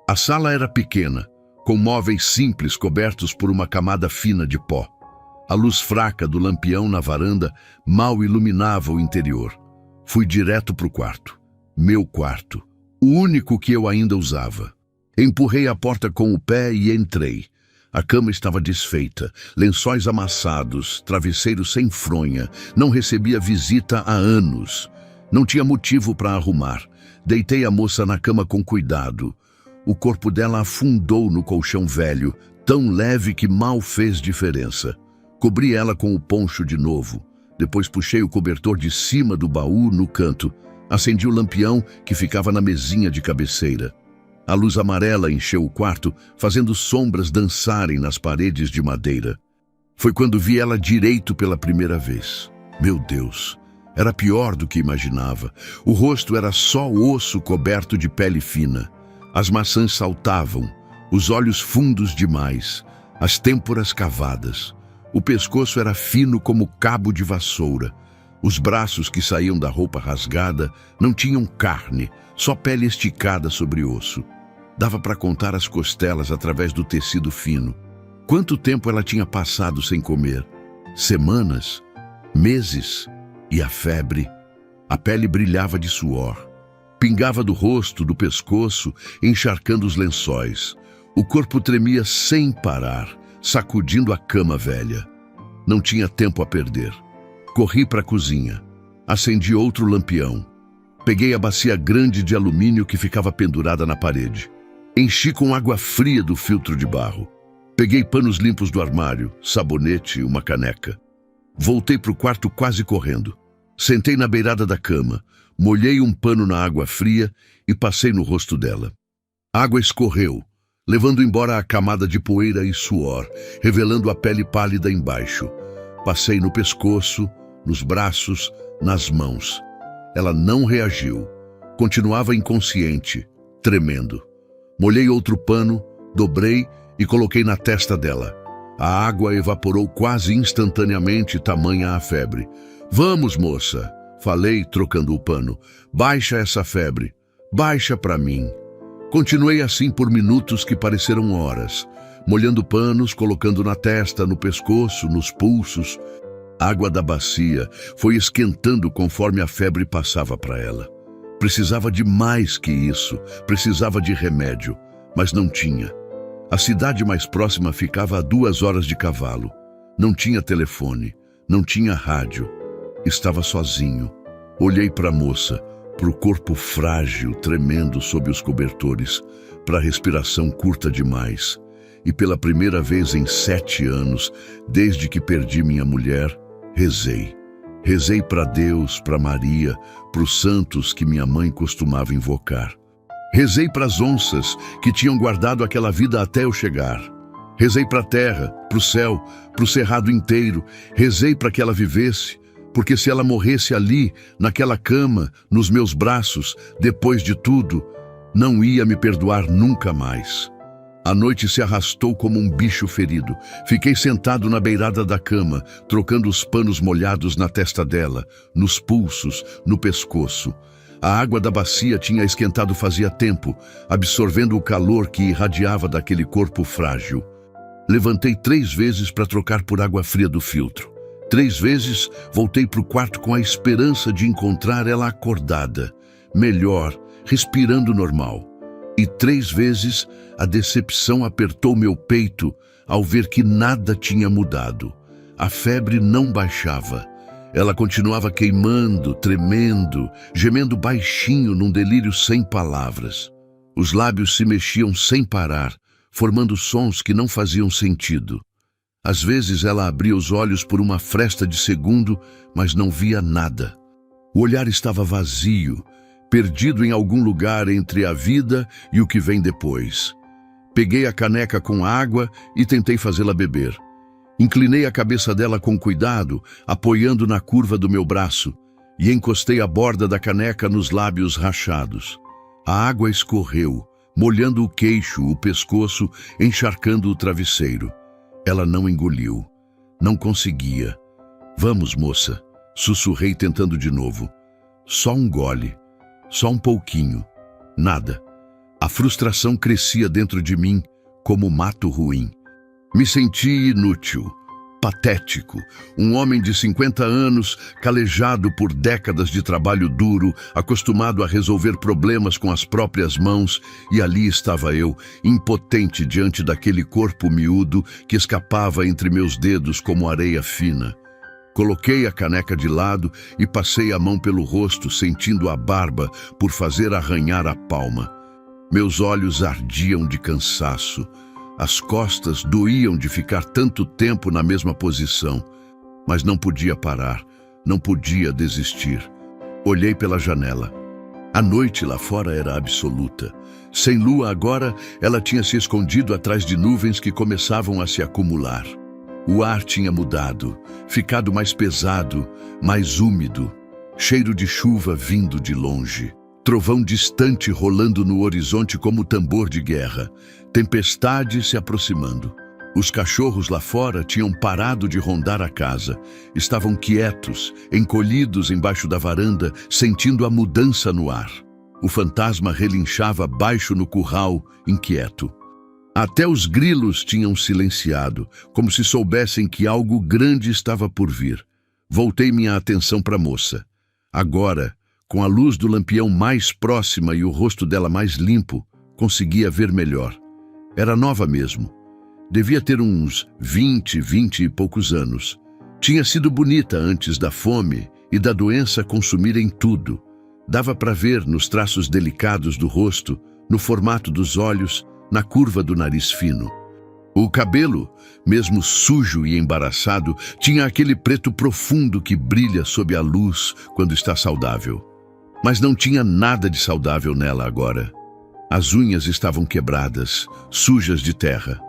A: A sala era pequena, com móveis simples cobertos por uma camada fina de pó. A luz fraca do lampião na varanda mal iluminava o interior. Fui direto para o quarto. Meu quarto. O único que eu ainda usava. Empurrei a porta com o pé e entrei. A cama estava desfeita, lençóis amassados, travesseiro sem fronha. Não recebia visita há anos. Não tinha motivo para arrumar. Deitei a moça na cama com cuidado. O corpo dela afundou no colchão velho, tão leve que mal fez diferença. Cobri ela com o poncho de novo. Depois puxei o cobertor de cima do baú no canto. Acendi o lampião que ficava na mesinha de cabeceira. A luz amarela encheu o quarto, fazendo sombras dançarem nas paredes de madeira. Foi quando vi ela direito pela primeira vez. Meu Deus, era pior do que imaginava. O rosto era só osso coberto de pele fina. As maçãs saltavam, os olhos fundos demais, as têmporas cavadas. O pescoço era fino como cabo de vassoura. Os braços que saíam da roupa rasgada não tinham carne, só pele esticada sobre osso. Dava para contar as costelas através do tecido fino. Quanto tempo ela tinha passado sem comer? Semanas? Meses? E a febre? A pele brilhava de suor. Pingava do rosto, do pescoço, encharcando os lençóis. O corpo tremia sem parar, sacudindo a cama velha. Não tinha tempo a perder. Corri para a cozinha. Acendi outro lampião. Peguei a bacia grande de alumínio que ficava pendurada na parede. Enchi com água fria do filtro de barro. Peguei panos limpos do armário, sabonete e uma caneca. Voltei para o quarto quase correndo. Sentei na beirada da cama, molhei um pano na água fria e passei no rosto dela. A água escorreu, levando embora a camada de poeira e suor, revelando a pele pálida embaixo. Passei no pescoço, nos braços, nas mãos. Ela não reagiu. Continuava inconsciente, tremendo. Molhei outro pano, dobrei e coloquei na testa dela. A água evaporou quase instantaneamente, tamanha a febre. "Vamos, moça", falei, trocando o pano. "Baixa essa febre. Baixa para mim." Continuei assim por minutos que pareceram horas, molhando panos, colocando na testa, no pescoço, nos pulsos. A água da bacia foi esquentando conforme a febre passava para ela. Precisava de mais que isso, precisava de remédio, mas não tinha. A cidade mais próxima ficava a 2 horas de cavalo. Não tinha telefone, não tinha rádio. Estava sozinho. Olhei para a moça, para o corpo frágil, tremendo sob os cobertores, para a respiração curta demais. E pela primeira vez em 7 anos, desde que perdi minha mulher, rezei. Rezei para Deus, para Maria, para os santos que minha mãe costumava invocar. Rezei para as onças que tinham guardado aquela vida até eu chegar. Rezei para a terra, para o céu, para o cerrado inteiro. Rezei para que ela vivesse, porque se ela morresse ali, naquela cama, nos meus braços, depois de tudo, não ia me perdoar nunca mais. A noite se arrastou como um bicho ferido. Fiquei sentado na beirada da cama, trocando os panos molhados na testa dela, nos pulsos, no pescoço. A água da bacia tinha esquentado fazia tempo, absorvendo o calor que irradiava daquele corpo frágil. Levantei 3 vezes para trocar por água fria do filtro. 3 vezes voltei para o quarto com a esperança de encontrar ela acordada, melhor, respirando normal. E 3 vezes a decepção apertou meu peito ao ver que nada tinha mudado. A febre não baixava. Ela continuava queimando, tremendo, gemendo baixinho num delírio sem palavras. Os lábios se mexiam sem parar, formando sons que não faziam sentido. Às vezes ela abria os olhos por uma fresta de segundo, mas não via nada. O olhar estava vazio, perdido em algum lugar entre a vida e o que vem depois. Peguei a caneca com água e tentei fazê-la beber. Inclinei a cabeça dela com cuidado, apoiando na curva do meu braço, e encostei a borda da caneca nos lábios rachados. A água escorreu, molhando o queixo, o pescoço, encharcando o travesseiro. Ela não engoliu. Não conseguia. "Vamos, moça", sussurrei tentando de novo. Só um gole. Só um pouquinho. Nada. A frustração crescia dentro de mim como mato ruim. Me senti inútil, patético, um homem de 50 anos, calejado por décadas de trabalho duro, acostumado a resolver problemas com as próprias mãos, e ali estava eu, impotente diante daquele corpo miúdo que escapava entre meus dedos como areia fina. Coloquei a caneca de lado e passei a mão pelo rosto, sentindo a barba por fazer arranhar a palma. Meus olhos ardiam de cansaço. As costas doíam de ficar tanto tempo na mesma posição, mas não podia parar, não podia desistir. Olhei pela janela. A noite lá fora era absoluta. Sem lua agora, ela tinha se escondido atrás de nuvens que começavam a se acumular. O ar tinha mudado, ficado mais pesado, mais úmido, cheiro de chuva vindo de longe. Trovão distante rolando no horizonte como tambor de guerra. Tempestade se aproximando. Os cachorros lá fora tinham parado de rondar a casa. Estavam quietos, encolhidos embaixo da varanda, sentindo a mudança no ar. O fantasma relinchava baixo no curral, inquieto. Até os grilos tinham silenciado, como se soubessem que algo grande estava por vir. Voltei minha atenção para a moça. Agora, com a luz do lampião mais próxima e o rosto dela mais limpo, conseguia ver melhor. Era nova mesmo. Devia ter uns 20 e poucos anos. Tinha sido bonita antes da fome e da doença consumirem tudo. Dava para ver nos traços delicados do rosto, no formato dos olhos, na curva do nariz fino. O cabelo, mesmo sujo e embaraçado, tinha aquele preto profundo que brilha sob a luz quando está saudável. Mas não tinha nada de saudável nela agora. As unhas estavam quebradas, sujas de terra.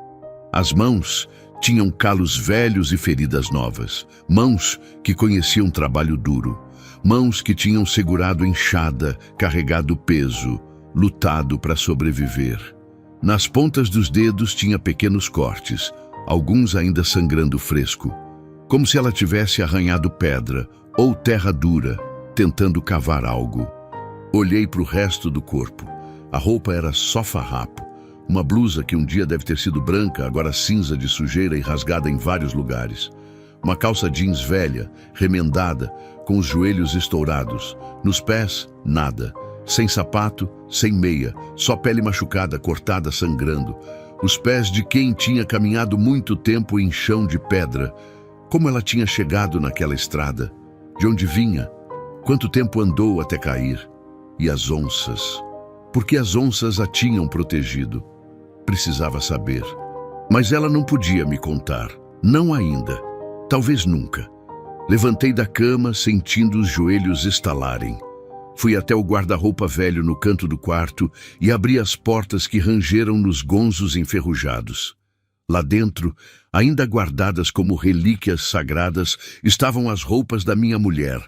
A: As mãos tinham calos velhos e feridas novas. Mãos que conheciam trabalho duro. Mãos que tinham segurado enxada, carregado peso, lutado para sobreviver. Nas pontas dos dedos tinha pequenos cortes, alguns ainda sangrando fresco, como se ela tivesse arranhado pedra ou terra dura, tentando cavar algo. Olhei para o resto do corpo. A roupa era só farrapo. Uma blusa que um dia deve ter sido branca, agora cinza de sujeira e rasgada em vários lugares. Uma calça jeans velha, remendada, com os joelhos estourados. Nos pés, nada. Sem sapato, sem meia, só pele machucada, cortada, sangrando. Os pés de quem tinha caminhado muito tempo em chão de pedra. Como ela tinha chegado naquela estrada? De onde vinha? Quanto tempo andou até cair? E as onças? Por que as onças a tinham protegido? Precisava saber. Mas ela não podia me contar. Não ainda. Talvez nunca. Levantei da cama, sentindo os joelhos estalarem. Fui até o guarda-roupa velho no canto do quarto e abri as portas que rangeram nos gonzos enferrujados. Lá dentro, ainda guardadas como relíquias sagradas, estavam as roupas da minha mulher.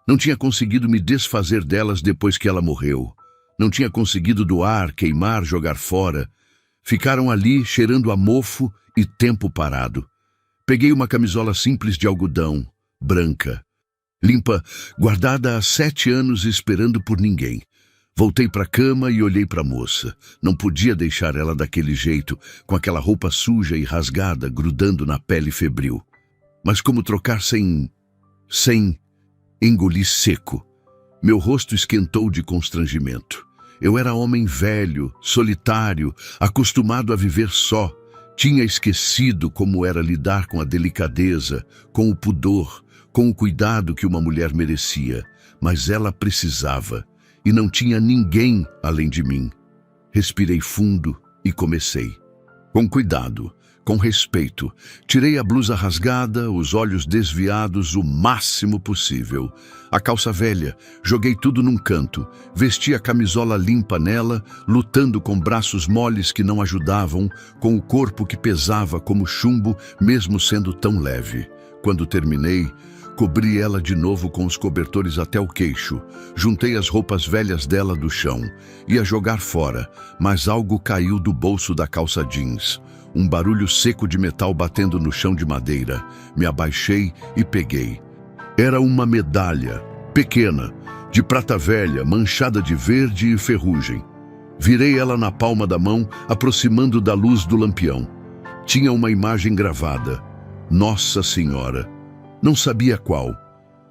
A: Não tinha conseguido me desfazer delas depois que ela morreu. Não tinha conseguido doar, queimar, jogar fora. Ficaram ali, cheirando a mofo e tempo parado. Peguei uma camisola simples de algodão, branca, limpa, guardada há 7 anos esperando por ninguém. Voltei para a cama e olhei para a moça. Não podia deixar ela daquele jeito, com aquela roupa suja e rasgada, grudando na pele febril. Mas como trocar sem... Engoli seco. Meu rosto esquentou de constrangimento. Eu era homem velho, solitário, acostumado a viver só. Tinha esquecido como era lidar com a delicadeza, com o pudor, com o cuidado que uma mulher merecia, mas ela precisava, e não tinha ninguém além de mim. Respirei fundo e comecei. Com cuidado, com respeito, tirei a blusa rasgada, os olhos desviados o máximo possível. A calça velha, joguei tudo num canto, vesti a camisola limpa nela, lutando com braços moles que não ajudavam, com o corpo que pesava como chumbo, mesmo sendo tão leve. Quando terminei, cobri ela de novo com os cobertores até o queixo. Juntei as roupas velhas dela do chão. Ia jogar fora, mas algo caiu do bolso da calça jeans. Um barulho seco de metal batendo no chão de madeira. Me abaixei e peguei. Era uma medalha, pequena, de prata velha, manchada de verde e ferrugem. Virei ela na palma da mão, aproximando da luz do lampião. Tinha uma imagem gravada. Nossa Senhora. Não sabia qual.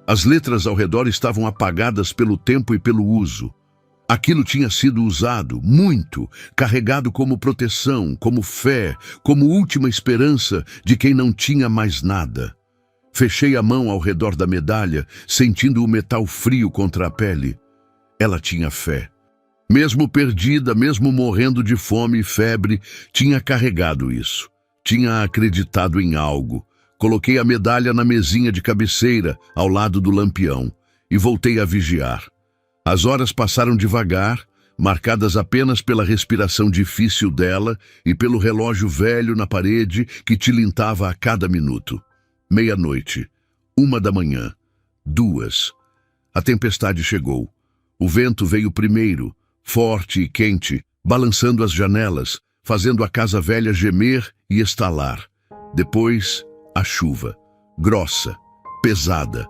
A: As letras ao redor estavam apagadas pelo tempo e pelo uso. Aquilo tinha sido usado, muito, carregado como proteção, como fé, como última esperança de quem não tinha mais nada. Fechei a mão ao redor da medalha, sentindo o metal frio contra a pele. Ela tinha fé. Mesmo perdida, mesmo morrendo de fome e febre, tinha carregado isso. Tinha acreditado em algo. Coloquei a medalha na mesinha de cabeceira, ao lado do lampião, e voltei a vigiar. As horas passaram devagar, marcadas apenas pela respiração difícil dela e pelo relógio velho na parede que tilintava a cada minuto. 00:00, 1h, 2h. A tempestade chegou. O vento veio primeiro, forte e quente, balançando as janelas, fazendo a casa velha gemer e estalar. Depois, a chuva, grossa, pesada,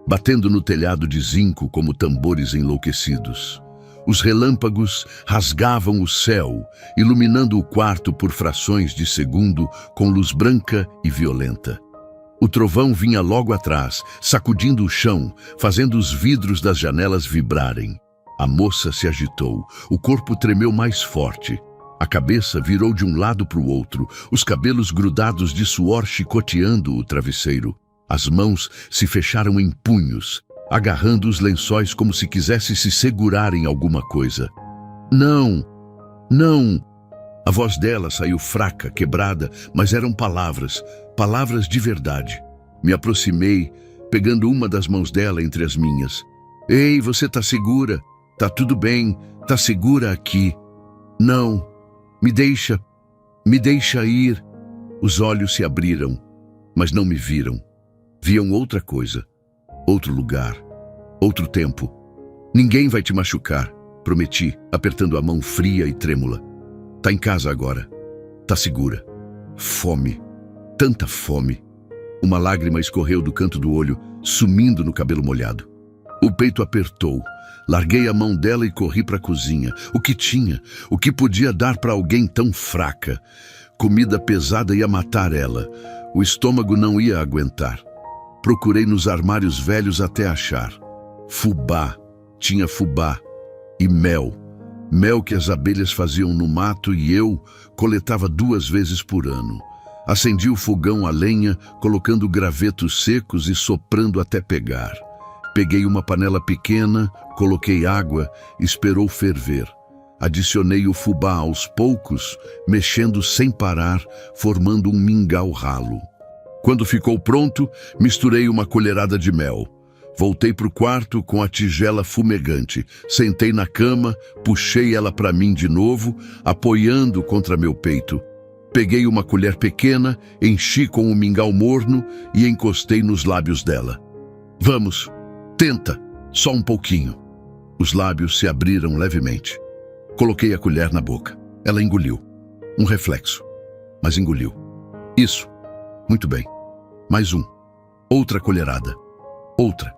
A: batendo no telhado de zinco como tambores enlouquecidos. Os relâmpagos rasgavam o céu, iluminando o quarto por frações de segundo com luz branca e violenta. O trovão vinha logo atrás, sacudindo o chão, fazendo os vidros das janelas vibrarem. A moça se agitou, o corpo tremeu mais forte. A cabeça virou de um lado para o outro, os cabelos grudados de suor chicoteando o travesseiro. As mãos se fecharam em punhos, agarrando os lençóis como se quisesse se segurar em alguma coisa. Não! Não! A voz dela saiu fraca, quebrada, mas eram palavras, palavras de verdade. Me aproximei, pegando uma das mãos dela entre as minhas. Ei, você tá segura? Tá tudo bem, tá segura aqui. Não, me deixa ir. Os olhos se abriram, mas não me viram. Viam outra coisa, outro lugar, outro tempo. Ninguém vai te machucar, prometi, apertando a mão fria e trêmula. Tá em casa agora, tá segura. Fome, tanta fome. Uma lágrima escorreu do canto do olho, sumindo no cabelo molhado. O peito apertou. Larguei a mão dela e corri para a cozinha. O que tinha? O que podia dar para alguém tão fraca? Comida pesada ia matar ela. O estômago não ia aguentar. Procurei nos armários velhos até achar. Fubá. Tinha fubá. E mel. Mel que as abelhas faziam no mato e eu coletava 2 vezes por ano. Acendi o fogão a lenha, colocando gravetos secos e soprando até pegar. Peguei uma panela pequena, coloquei água, esperou ferver. Adicionei o fubá aos poucos, mexendo sem parar, formando um mingau ralo. Quando ficou pronto, misturei uma colherada de mel. Voltei para o quarto com a tigela fumegante. Sentei na cama, puxei ela para mim de novo, apoiando contra meu peito. Peguei uma colher pequena, enchi com o mingau morno e encostei nos lábios dela. Vamos, tenta, só um pouquinho. Os lábios se abriram levemente. Coloquei a colher na boca. Ela engoliu. Um reflexo, mas engoliu. Isso, muito bem. Mais um. Outra colherada. Outra.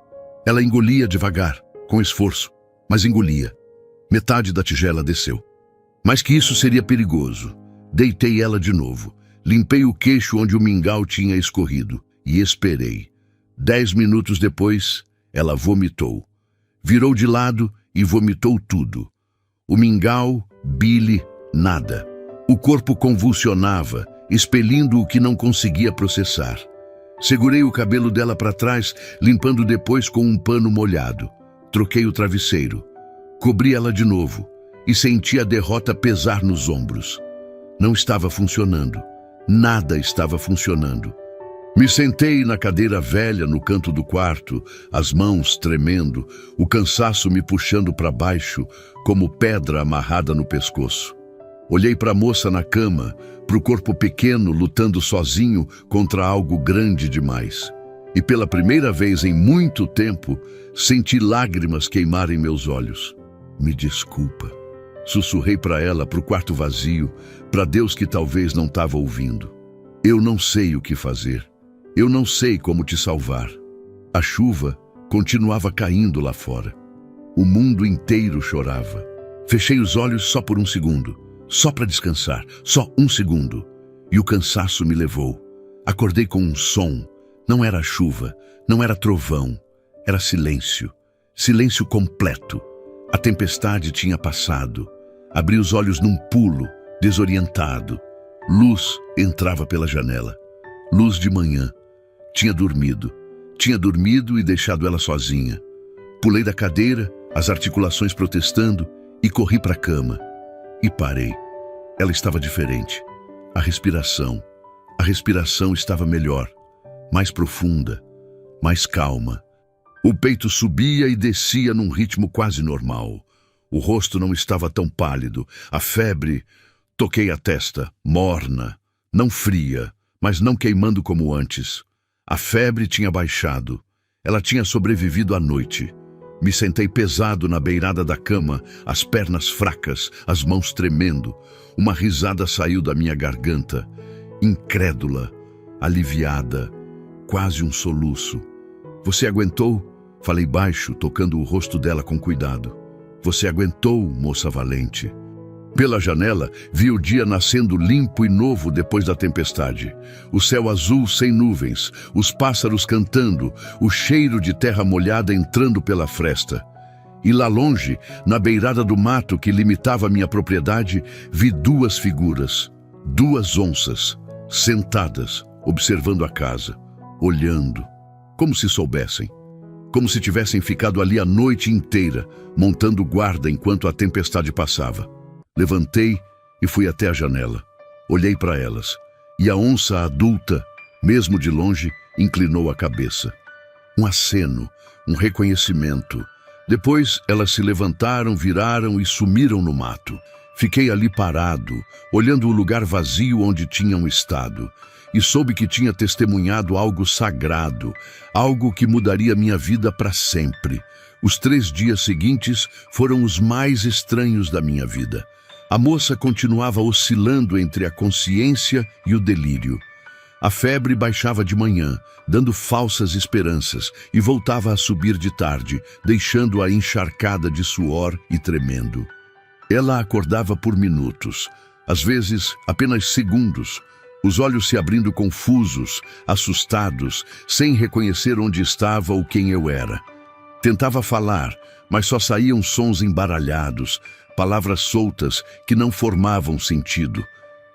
A: Ela engolia devagar, com esforço, mas engolia. Metade da tigela desceu. Mas que isso seria perigoso. Deitei ela de novo. Limpei o queixo onde o mingau tinha escorrido e esperei. 10 minutos depois, ela vomitou. Virou de lado e vomitou tudo. O mingau, bile, nada. O corpo convulsionava, expelindo o que não conseguia processar. Segurei o cabelo dela para trás, limpando depois com um pano molhado. Troquei o travesseiro. Cobri ela de novo e senti a derrota pesar nos ombros. Não estava funcionando. Nada estava funcionando. Me sentei na cadeira velha no canto do quarto, as mãos tremendo, o cansaço me puxando para baixo, como pedra amarrada no pescoço. Olhei para a moça na cama, para o corpo pequeno lutando sozinho contra algo grande demais. E pela primeira vez em muito tempo, senti lágrimas queimarem meus olhos. Me desculpa. Sussurrei para ela, para o quarto vazio, para Deus que talvez não estava ouvindo. Eu não sei o que fazer. Eu não sei como te salvar. A chuva continuava caindo lá fora. O mundo inteiro chorava. Fechei os olhos só por um segundo, só para descansar, só um segundo. E o cansaço me levou. Acordei com um som. Não era chuva, não era trovão. Era silêncio. Silêncio completo. A tempestade tinha passado. Abri os olhos num pulo, desorientado. Luz entrava pela janela. Luz de manhã. Tinha dormido e deixado ela sozinha. Pulei da cadeira, as articulações protestando, e corri para a cama. E parei. Ela estava diferente. A respiração estava melhor, mais profunda, mais calma. O peito subia e descia num ritmo quase normal. O rosto não estava tão pálido. A febre... Toquei a testa, morna, não fria, mas não queimando como antes. A febre tinha baixado. Ela tinha sobrevivido à noite. Me sentei pesado na beirada da cama, as pernas fracas, as mãos tremendo. Uma risada saiu da minha garganta. Incrédula, aliviada, quase um soluço. Você aguentou? Falei baixo, tocando o rosto dela com cuidado. Você aguentou, moça valente. Pela janela, vi o dia nascendo limpo e novo depois da tempestade. O céu azul sem nuvens, os pássaros cantando, o cheiro de terra molhada entrando pela fresta. E lá longe, na beirada do mato que limitava minha propriedade, vi 2 figuras, 2 onças, sentadas, observando a casa, olhando, como se soubessem. Como se tivessem ficado ali a noite inteira, montando guarda enquanto a tempestade passava. Levantei e fui até a janela. Olhei para elas, e a onça adulta, mesmo de longe, inclinou a cabeça. Um aceno, um reconhecimento. Depois elas se levantaram, viraram e sumiram no mato. Fiquei ali parado, olhando o lugar vazio onde tinham estado, e soube que tinha testemunhado algo sagrado, algo que mudaria minha vida para sempre. Os 3 dias seguintes foram os mais estranhos da minha vida. A moça continuava oscilando entre a consciência e o delírio. A febre baixava de manhã, dando falsas esperanças, e voltava a subir de tarde, deixando-a encharcada de suor e tremendo. Ela acordava por minutos, às vezes apenas segundos, os olhos se abrindo confusos, assustados, sem reconhecer onde estava ou quem eu era. Tentava falar, mas só saíam sons embaralhados, palavras soltas que não formavam sentido.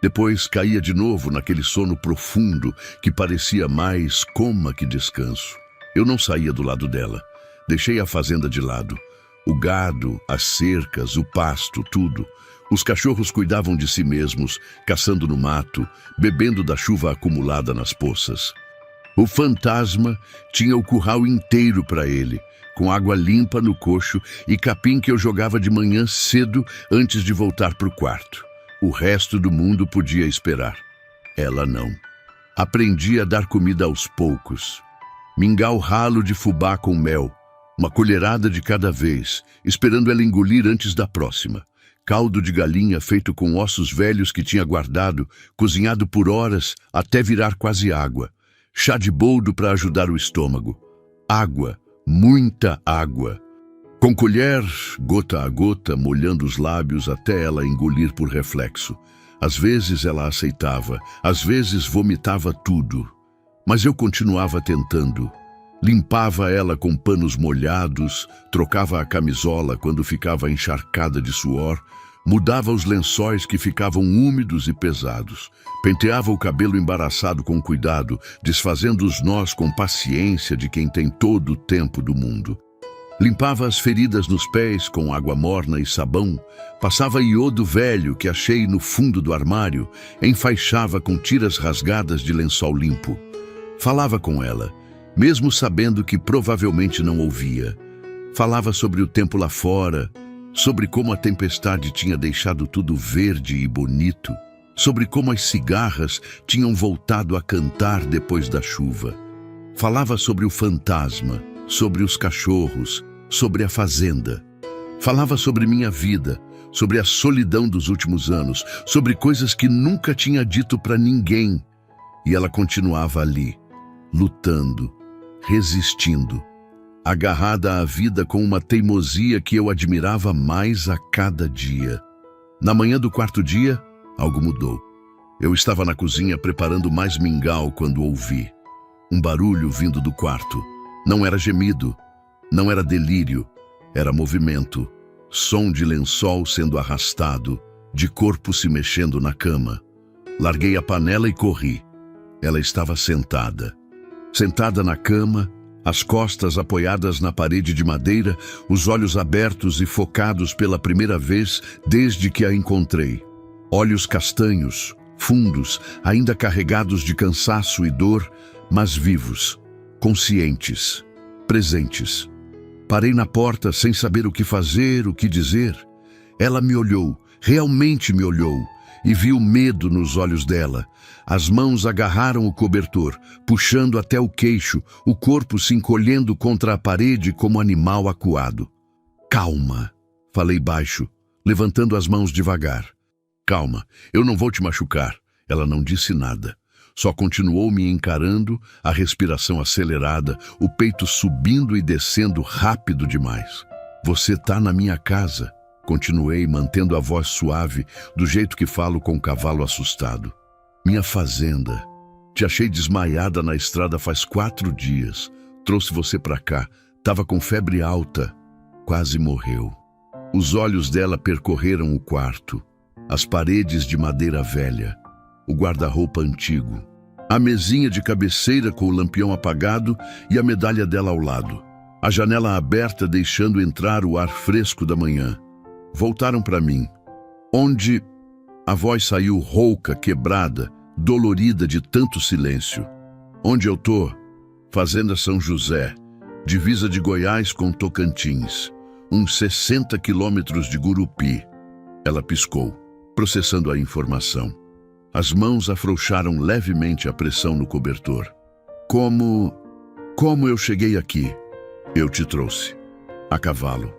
A: Depois caía de novo naquele sono profundo que parecia mais coma que descanso. Eu não saía do lado dela. Deixei a fazenda de lado. O gado, as cercas, o pasto, tudo. Os cachorros cuidavam de si mesmos, caçando no mato, bebendo da chuva acumulada nas poças. O fantasma tinha o curral inteiro para ele, com água limpa no coxo e capim que eu jogava de manhã cedo antes de voltar para o quarto. O resto do mundo podia esperar. Ela não. Aprendi a dar comida aos poucos. Mingau ralo de fubá com mel, uma colherada de cada vez, esperando ela engolir antes da próxima. Caldo de galinha feito com ossos velhos que tinha guardado, cozinhado por horas até virar quase água. Chá de boldo para ajudar o estômago. Água, muita água. Com colher, gota a gota, molhando os lábios até ela engolir por reflexo. Às vezes ela aceitava, às vezes vomitava tudo. Mas eu continuava tentando. Limpava ela com panos molhados, trocava a camisola quando ficava encharcada de suor, mudava os lençóis que ficavam úmidos e pesados, penteava o cabelo embaraçado com cuidado, desfazendo os nós com paciência de quem tem todo o tempo do mundo. Limpava as feridas nos pés com água morna e sabão, passava iodo velho que achei no fundo do armário, enfaixava com tiras rasgadas de lençol limpo. Falava com ela, mesmo sabendo que provavelmente não ouvia. Falava sobre o tempo lá fora, sobre como a tempestade tinha deixado tudo verde e bonito, sobre como as cigarras tinham voltado a cantar depois da chuva. Falava sobre o fantasma, sobre os cachorros, sobre a fazenda. Falava sobre minha vida, sobre a solidão dos últimos anos, sobre coisas que nunca tinha dito para ninguém. E ela continuava ali, lutando, resistindo, agarrada à vida com uma teimosia que eu admirava mais a cada dia. Na manhã do 4º dia, algo mudou. Eu estava na cozinha preparando mais mingau quando ouvi um barulho vindo do quarto. Não era gemido, não era delírio, era movimento, som de lençol sendo arrastado, de corpo se mexendo na cama. Larguei a panela e corri. Ela estava sentada na cama, as costas apoiadas na parede de madeira, os olhos abertos e focados pela primeira vez desde que a encontrei. Olhos castanhos, fundos, ainda carregados de cansaço e dor, mas vivos, conscientes, presentes. Parei na porta sem saber o que fazer, o que dizer. Ela me olhou, realmente me olhou, e vi o medo nos olhos dela. As mãos agarraram o cobertor, puxando até o queixo, o corpo se encolhendo contra a parede como animal acuado. Calma, falei baixo, levantando as mãos devagar. Calma, eu não vou te machucar. Ela não disse nada. Só continuou me encarando, a respiração acelerada, o peito subindo e descendo rápido demais. Você tá na minha casa, continuei, mantendo a voz suave, do jeito que falo com um cavalo assustado. Minha fazenda. Te achei desmaiada na estrada faz 4 dias. Trouxe você pra cá. Tava com febre alta. Quase morreu. Os olhos dela percorreram o quarto. As paredes de madeira velha. O guarda-roupa antigo. A mesinha de cabeceira com o lampião apagado e a medalha dela ao lado. A janela aberta deixando entrar o ar fresco da manhã. Voltaram para mim, onde a voz saiu rouca, quebrada, dolorida de tanto silêncio. Onde eu tô? Fazenda São José, divisa de Goiás com Tocantins, uns 60 quilômetros de Gurupi. Ela piscou, processando a informação. As mãos afrouxaram levemente a pressão no cobertor. Como eu cheguei aqui? Eu te trouxe. A cavalo.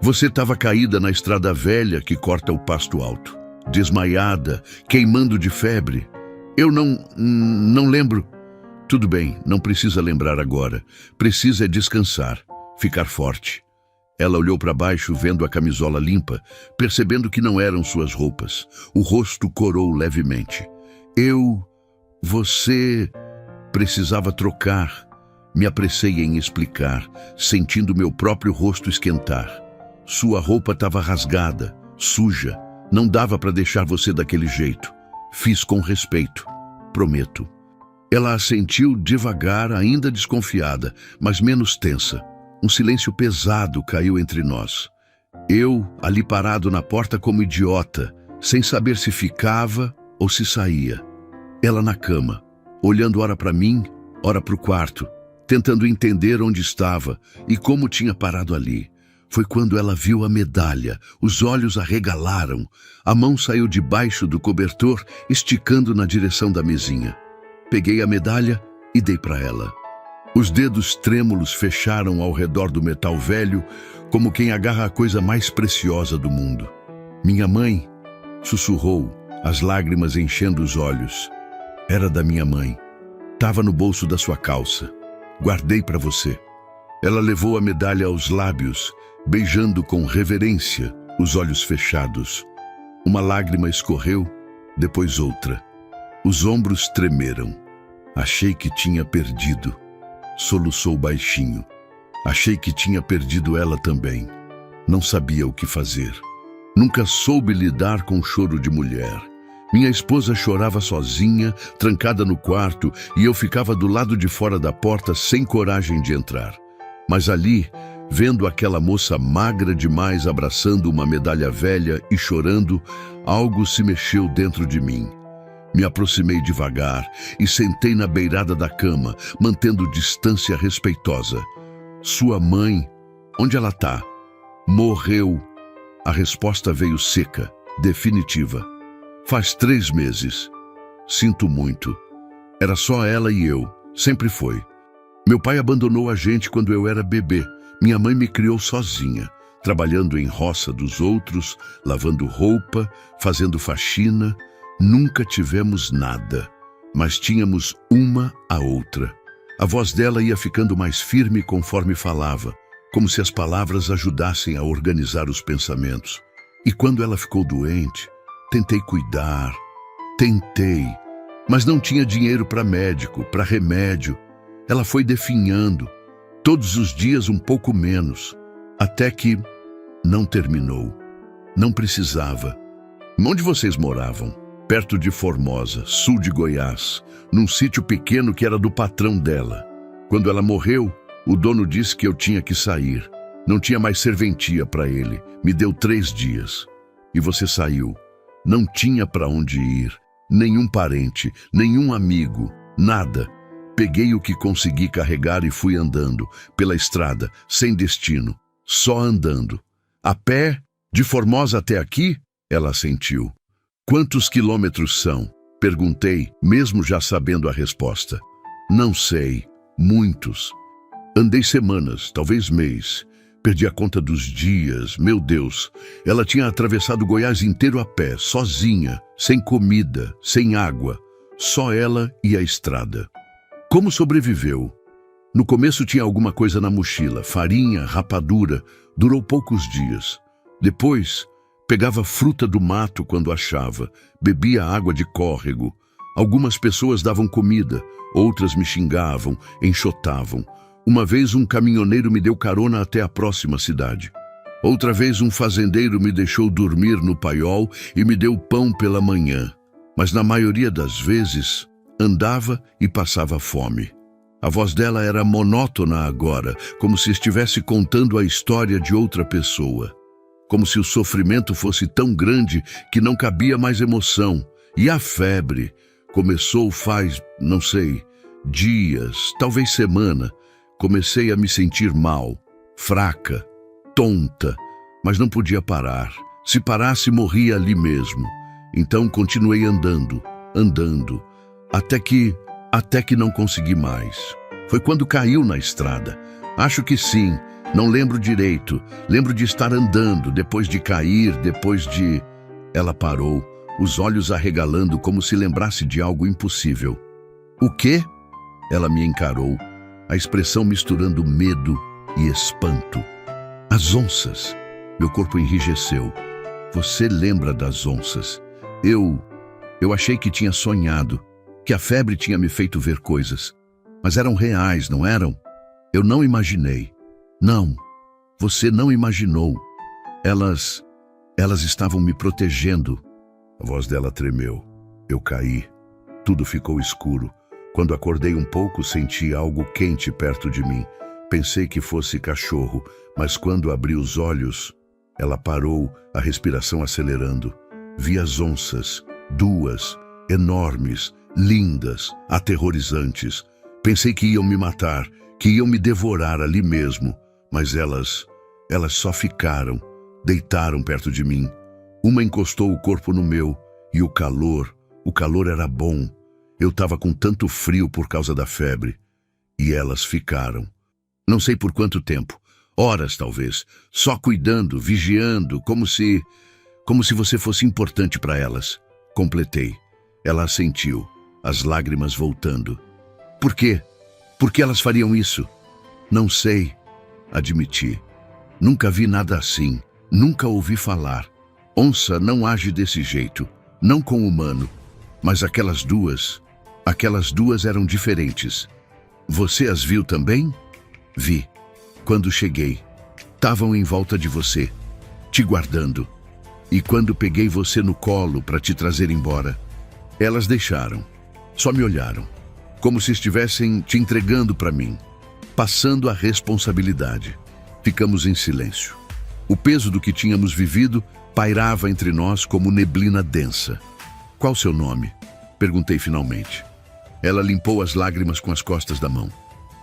A: Você estava caída na estrada velha que corta o pasto alto. Desmaiada, queimando de febre. Eu não lembro. Tudo bem, não precisa lembrar agora. Precisa é descansar, ficar forte. Ela olhou para baixo, vendo a camisola limpa, percebendo que não eram suas roupas. O rosto corou levemente. Você precisava trocar. Me apressei em explicar, sentindo meu próprio rosto esquentar. Sua roupa estava rasgada, suja. Não dava para deixar você daquele jeito. Fiz com respeito, prometo. Ela assentiu devagar, ainda desconfiada, mas menos tensa. Um silêncio pesado caiu entre nós. Eu, ali parado na porta como idiota, sem saber se ficava ou se saía. Ela na cama, olhando ora para mim, ora para o quarto, tentando entender onde estava e como tinha parado ali. Foi quando ela viu a medalha, os olhos arregalaram, a mão saiu debaixo do cobertor, esticando na direção da mesinha. Peguei a medalha e dei para ela. Os dedos trêmulos fecharam ao redor do metal velho, como quem agarra a coisa mais preciosa do mundo. Minha mãe, sussurrou, as lágrimas enchendo os olhos. Era da minha mãe. Tava no bolso da sua calça. Guardei para você. Ela levou a medalha aos lábios, beijando com reverência, os olhos fechados. Uma lágrima escorreu, depois outra. Os ombros tremeram. Achei que tinha perdido. Soluçou baixinho. Achei que tinha perdido ela também. Não sabia o que fazer. Nunca soube lidar com choro de mulher. Minha esposa chorava sozinha, trancada no quarto, e eu ficava do lado de fora da porta sem coragem de entrar. Mas ali, vendo aquela moça magra demais abraçando uma medalha velha e chorando, algo se mexeu dentro de mim. Me aproximei devagar e sentei na beirada da cama, mantendo distância respeitosa. Sua mãe, onde ela tá? Morreu. A resposta veio seca, definitiva. Faz 3 meses. Sinto muito. Era só ela e eu, sempre foi. Meu pai abandonou a gente quando eu era bebê. Minha mãe me criou sozinha, trabalhando em roça dos outros, lavando roupa, fazendo faxina. Nunca tivemos nada, mas tínhamos uma a outra. A voz dela ia ficando mais firme conforme falava, como se as palavras ajudassem a organizar os pensamentos. E quando ela ficou doente, tentei cuidar, mas não tinha dinheiro para médico, para remédio. Ela foi definhando, todos os dias um pouco menos, até que não terminou. Não precisava. Onde vocês moravam? Perto de Formosa, sul de Goiás, num sítio pequeno que era do patrão dela. Quando ela morreu, o dono disse que eu tinha que sair. Não tinha mais serventia para ele. Me deu 3 dias. E você saiu. Não tinha para onde ir. Nenhum parente, nenhum amigo, nada. Peguei o que consegui carregar e fui andando, pela estrada, sem destino, só andando. A pé, de Formosa até aqui? Ela assentiu. Quantos quilômetros são? Perguntei, mesmo já sabendo a resposta. Não sei. Muitos. Andei semanas, talvez mês. Perdi a conta dos dias, meu Deus. Ela tinha atravessado Goiás inteiro a pé, sozinha, sem comida, sem água. Só ela e a estrada. Como sobreviveu? No começo tinha alguma coisa na mochila, farinha, rapadura. Durou poucos dias. Depois, pegava fruta do mato quando achava, bebia água de córrego. Algumas pessoas davam comida, outras me xingavam, enxotavam. Uma vez um caminhoneiro me deu carona até a próxima cidade. Outra vez um fazendeiro me deixou dormir no paiol e me deu pão pela manhã. Mas na maioria das vezes, Andava e passava fome. A voz dela era monótona agora, como se estivesse contando a história de outra pessoa. Como se o sofrimento fosse tão grande que não cabia mais emoção. E a febre começou faz, não sei, dias, talvez semana. Comecei a me sentir mal, fraca, tonta, mas não podia parar. Se parasse, morria ali mesmo. Então continuei andando, até que não consegui mais. Foi quando caiu na estrada. Acho que sim, não lembro direito. Lembro de estar andando, depois de cair, Ela parou, os olhos arregalando como se lembrasse de algo impossível. O quê? Ela me encarou, a expressão misturando medo e espanto. As onças. Meu corpo enrijeceu. Você lembra das onças? Eu achei que tinha sonhado, que a febre tinha me feito ver coisas. Mas eram reais, não eram? Eu não imaginei. Não, você não imaginou. Elas estavam me protegendo. A voz dela tremeu. Eu caí. Tudo ficou escuro. Quando acordei um pouco, senti algo quente perto de mim. Pensei que fosse cachorro, mas quando abri os olhos, ela parou, a respiração acelerando. Vi as onças, duas, enormes, lindas, aterrorizantes. Pensei que iam me matar, que iam me devorar ali mesmo, mas elas só ficaram, deitaram perto de mim. Uma encostou o corpo no meu, e o calor era bom. Eu estava com tanto frio por causa da febre. E elas ficaram. Não sei por quanto tempo, horas talvez, só cuidando, vigiando, como se você fosse importante para elas. Completei. Ela assentiu, as lágrimas voltando. Por quê? Por que elas fariam isso? Não sei, admiti. Nunca vi nada assim, nunca ouvi falar. Onça não age desse jeito, não com humano. Mas aquelas duas eram diferentes. Você as viu também? Vi. Quando cheguei, estavam em volta de você, te guardando. E quando peguei você no colo para te trazer embora, elas deixaram, só me olharam, como se estivessem te entregando para mim, passando a responsabilidade. Ficamos em silêncio. O peso do que tínhamos vivido pairava entre nós como neblina densa. Qual seu nome? Perguntei finalmente. Ela limpou as lágrimas com as costas da mão.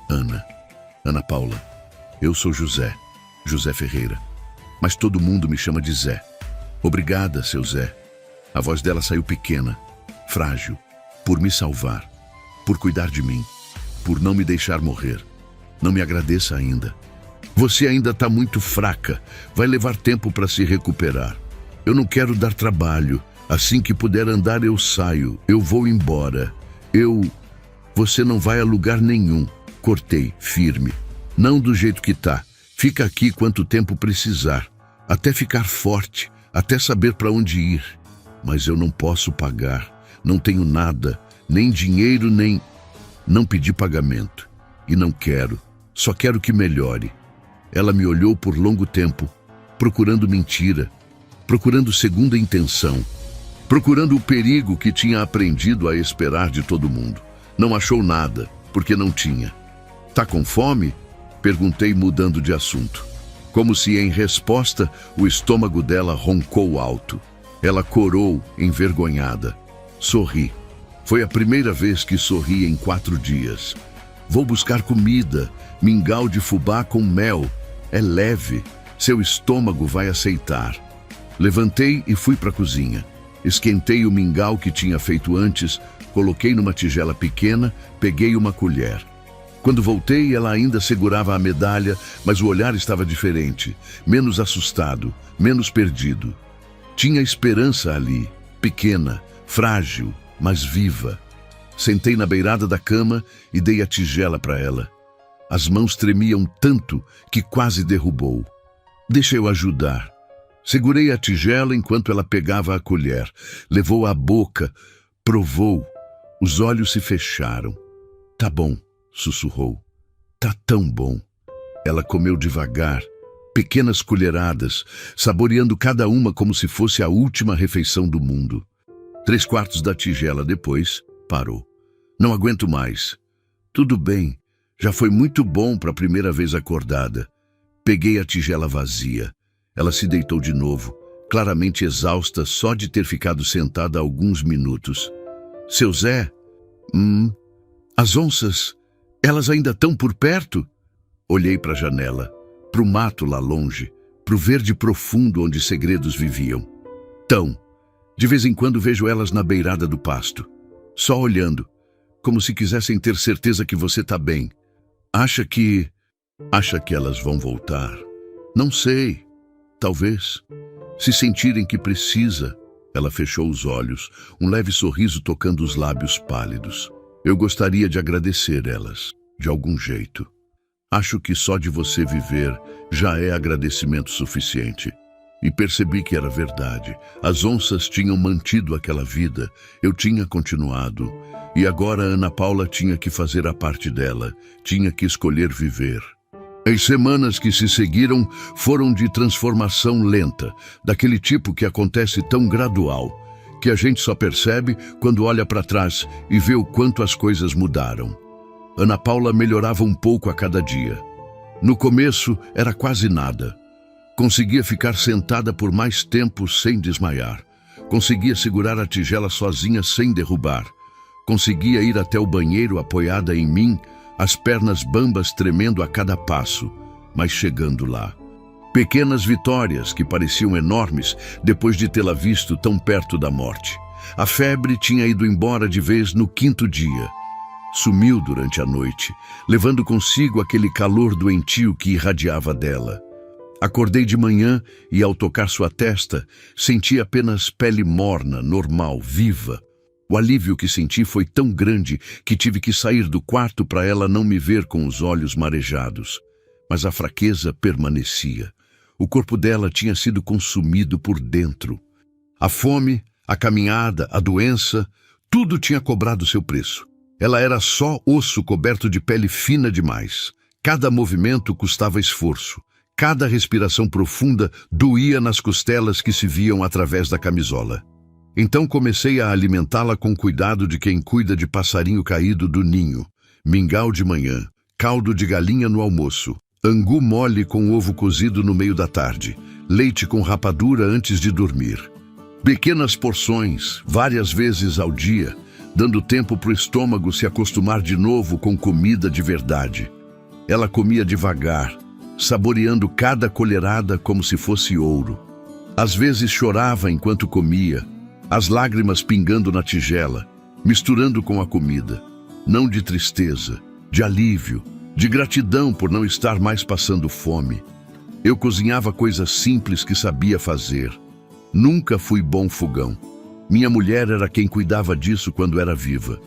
A: Ana Paula. Eu sou José Ferreira. Mas todo mundo me chama de Zé. Obrigada, seu Zé. A voz dela saiu pequena, frágil, por me salvar, por cuidar de mim, por não me deixar morrer. Não me agradeça ainda. Você ainda está muito fraca. Vai levar tempo para se recuperar. Eu não quero dar trabalho. Assim que puder andar, eu saio. Eu vou embora. Você não vai a lugar nenhum. Cortei, firme. Não do jeito que tá. Fica aqui quanto tempo precisar. Até ficar forte. Até saber para onde ir. Mas eu não posso pagar. Não tenho nada. Nem dinheiro, nem... Não pedi pagamento. E não quero. Só quero que melhore. Ela me olhou por longo tempo, procurando mentira, procurando segunda intenção, procurando o perigo que tinha aprendido a esperar de todo mundo. Não achou nada, porque não tinha. Tá com fome? Perguntei, mudando de assunto. Como se em resposta, o estômago dela roncou alto. Ela corou, envergonhada. Sorri. Foi a primeira vez que sorri em 4 dias. Vou buscar comida, mingau de fubá com mel. É leve, seu estômago vai aceitar. Levantei e fui para a cozinha. Esquentei o mingau que tinha feito antes, coloquei numa tigela pequena, peguei uma colher. Quando voltei, ela ainda segurava a medalha, mas o olhar estava diferente, menos assustado, menos perdido. Tinha esperança ali, pequena, frágil, mas viva. Sentei na beirada da cama e dei a tigela para ela. As mãos tremiam tanto que quase derrubou. Deixa eu ajudar. Segurei a tigela enquanto ela pegava a colher. Levou à boca, provou. Os olhos se fecharam. Tá bom, sussurrou. Tá tão bom. Ela comeu devagar, pequenas colheradas, saboreando cada uma como se fosse a última refeição do mundo. 3/4 da tigela depois, parou. Não aguento mais. Tudo bem, já foi muito bom para a primeira vez acordada. Peguei a tigela vazia. Ela se deitou de novo, claramente exausta só de ter ficado sentada há alguns minutos. Seu Zé? As onças, elas ainda estão por perto? Olhei para a janela, para o mato lá longe, para o verde profundo onde segredos viviam. Tão. De vez em quando vejo elas na beirada do pasto, só olhando, como se quisessem ter certeza que você está bem. Acha que elas vão voltar? Não sei. Talvez. Se sentirem que precisa. Ela fechou os olhos, um leve sorriso tocando os lábios pálidos. Eu gostaria de agradecer elas, de algum jeito. Acho que só de você viver já é agradecimento suficiente. E percebi que era verdade. As onças tinham mantido aquela vida, eu tinha continuado. E agora Ana Paula tinha que fazer a parte dela, tinha que escolher viver. As semanas que se seguiram foram de transformação lenta, daquele tipo que acontece tão gradual, que a gente só percebe quando olha para trás e vê o quanto as coisas mudaram. Ana Paula melhorava um pouco a cada dia. No começo era quase nada. Conseguia ficar sentada por mais tempo sem desmaiar. Conseguia segurar a tigela sozinha sem derrubar. Conseguia ir até o banheiro apoiada em mim, as pernas bambas tremendo a cada passo, mas chegando lá. Pequenas vitórias que pareciam enormes depois de tê-la visto tão perto da morte. A febre tinha ido embora de vez no 5º dia. Sumiu durante a noite, levando consigo aquele calor doentio que irradiava dela. Acordei de manhã e, ao tocar sua testa, senti apenas pele morna, normal, viva. O alívio que senti foi tão grande que tive que sair do quarto para ela não me ver com os olhos marejados. Mas a fraqueza permanecia. O corpo dela tinha sido consumido por dentro. A fome, a caminhada, a doença, tudo tinha cobrado seu preço. Ela era só osso coberto de pele fina demais. Cada movimento custava esforço. Cada respiração profunda doía nas costelas que se viam através da camisola. Então comecei a alimentá-la com cuidado de quem cuida de passarinho caído do ninho. Mingau de manhã, caldo de galinha no almoço, angu mole com ovo cozido no meio da tarde, leite com rapadura antes de dormir. Pequenas porções, várias vezes ao dia, dando tempo para o estômago se acostumar de novo com comida de verdade. Ela comia devagar, saboreando cada colherada como se fosse ouro. Às vezes chorava enquanto comia, as lágrimas pingando na tigela, misturando com a comida. Não de tristeza, de alívio, de gratidão por não estar mais passando fome. Eu cozinhava coisas simples que sabia fazer. Nunca fui bom fogão. Minha mulher era quem cuidava disso quando era viva.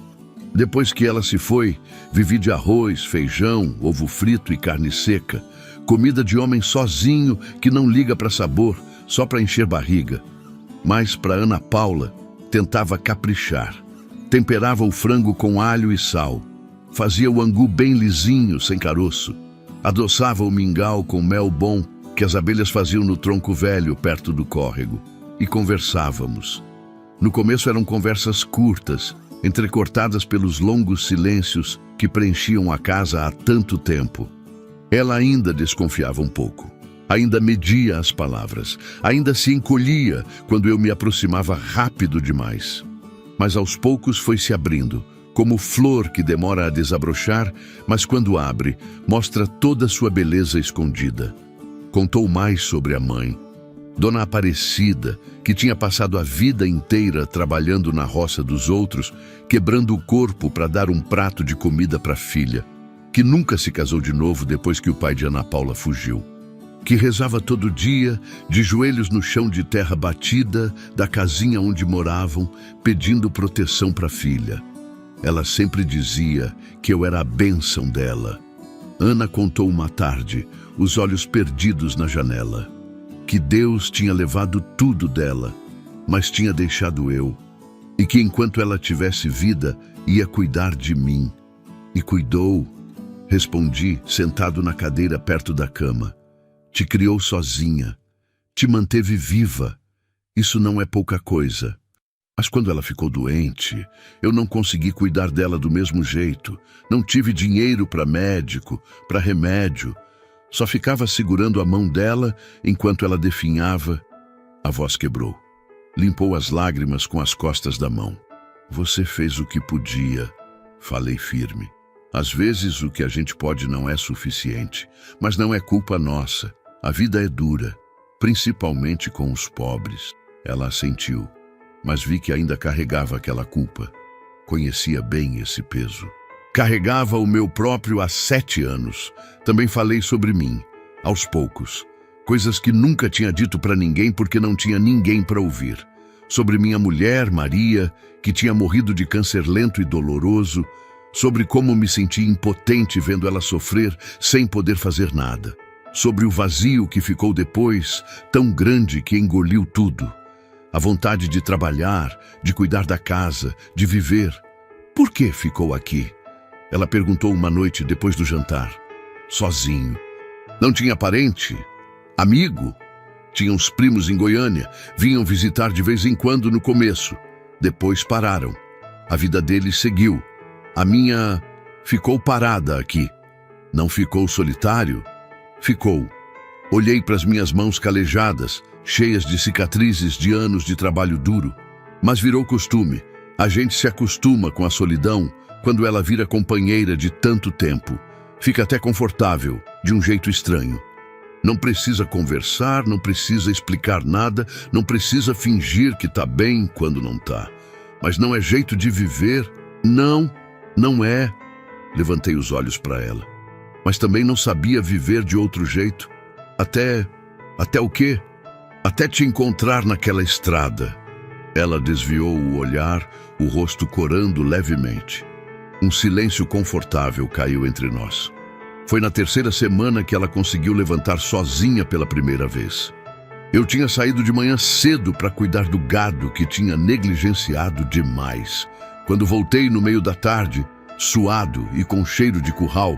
A: Depois que ela se foi, vivi de arroz, feijão, ovo frito e carne seca. Comida de homem sozinho que não liga para sabor, só para encher barriga. Mas para Ana Paula, tentava caprichar. Temperava o frango com alho e sal. Fazia o angu bem lisinho, sem caroço. Adoçava o mingau com mel bom que as abelhas faziam no tronco velho perto do córrego. E conversávamos. No começo eram conversas curtas, entrecortadas pelos longos silêncios que preenchiam a casa há tanto tempo. Ela ainda desconfiava um pouco. Ainda media as palavras. Ainda se encolhia quando eu me aproximava rápido demais. Mas aos poucos foi se abrindo, como flor que demora a desabrochar, mas quando abre, mostra toda a sua beleza escondida. Contou mais sobre a mãe. Dona Aparecida, que tinha passado a vida inteira trabalhando na roça dos outros, quebrando o corpo para dar um prato de comida para a filha, que nunca se casou de novo depois que o pai de Ana Paula fugiu, que rezava todo dia, de joelhos no chão de terra batida da casinha onde moravam, pedindo proteção para a filha. Ela sempre dizia que eu era a bênção dela. Ana contou uma tarde, os olhos perdidos na janela, que Deus tinha levado tudo dela, mas tinha deixado eu, e que enquanto ela tivesse vida, ia cuidar de mim. E cuidou, respondi, sentado na cadeira perto da cama. Te criou sozinha, te manteve viva. Isso não é pouca coisa. Mas quando ela ficou doente, eu não consegui cuidar dela do mesmo jeito. Não tive dinheiro para médico, para remédio. Só ficava segurando a mão dela enquanto ela definhava. A voz quebrou. Limpou as lágrimas com as costas da mão. Você fez o que podia, falei firme. Às vezes o que a gente pode não é suficiente, mas não é culpa nossa. A vida é dura, principalmente com os pobres. Ela assentiu, mas vi que ainda carregava aquela culpa. Conhecia bem esse peso. Carregava o meu próprio há 7 anos. Também falei sobre mim, aos poucos. Coisas que nunca tinha dito para ninguém porque não tinha ninguém para ouvir. Sobre minha mulher, Maria, que tinha morrido de câncer lento e doloroso. Sobre como me senti impotente vendo ela sofrer sem poder fazer nada. Sobre o vazio que ficou depois, tão grande que engoliu tudo. A vontade de trabalhar, de cuidar da casa, de viver. Por que ficou aqui? Ela perguntou uma noite depois do jantar. Sozinho. Não tinha parente? Amigo? Tinha uns primos em Goiânia, vinham visitar de vez em quando no começo. Depois pararam. A vida deles seguiu. A minha ficou parada aqui. Não ficou solitário? Ficou. Olhei para as minhas mãos calejadas, cheias de cicatrizes de anos de trabalho duro. Mas virou costume. A gente se acostuma com a solidão quando ela vira companheira de tanto tempo. Fica até confortável, de um jeito estranho. Não precisa conversar, não precisa explicar nada, não precisa fingir que tá bem quando não tá. Mas não é jeito de viver? Não, não é. Levantei os olhos para ela. Mas também não sabia viver de outro jeito. Até o quê? Até te encontrar naquela estrada. Ela desviou o olhar, o rosto corando levemente. Um silêncio confortável caiu entre nós. Foi na 3ª semana que ela conseguiu levantar sozinha pela primeira vez. Eu tinha saído de manhã cedo para cuidar do gado que tinha negligenciado demais. Quando voltei no meio da tarde, suado e com cheiro de curral,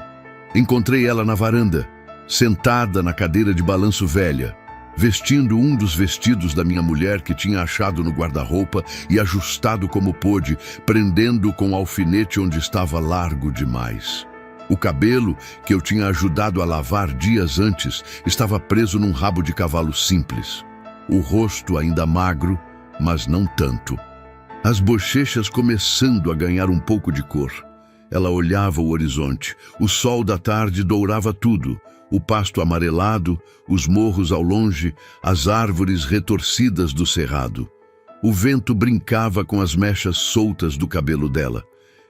A: encontrei ela na varanda, sentada na cadeira de balanço velha, vestindo um dos vestidos da minha mulher que tinha achado no guarda-roupa e ajustado como pôde, prendendo com alfinete onde estava largo demais. O cabelo, que eu tinha ajudado a lavar dias antes, estava preso num rabo de cavalo simples. O rosto ainda magro, mas não tanto. As bochechas começando a ganhar um pouco de cor. Ela olhava o horizonte. O sol da tarde dourava tudo. O pasto amarelado, os morros ao longe, as árvores retorcidas do cerrado. O vento brincava com as mechas soltas do cabelo dela.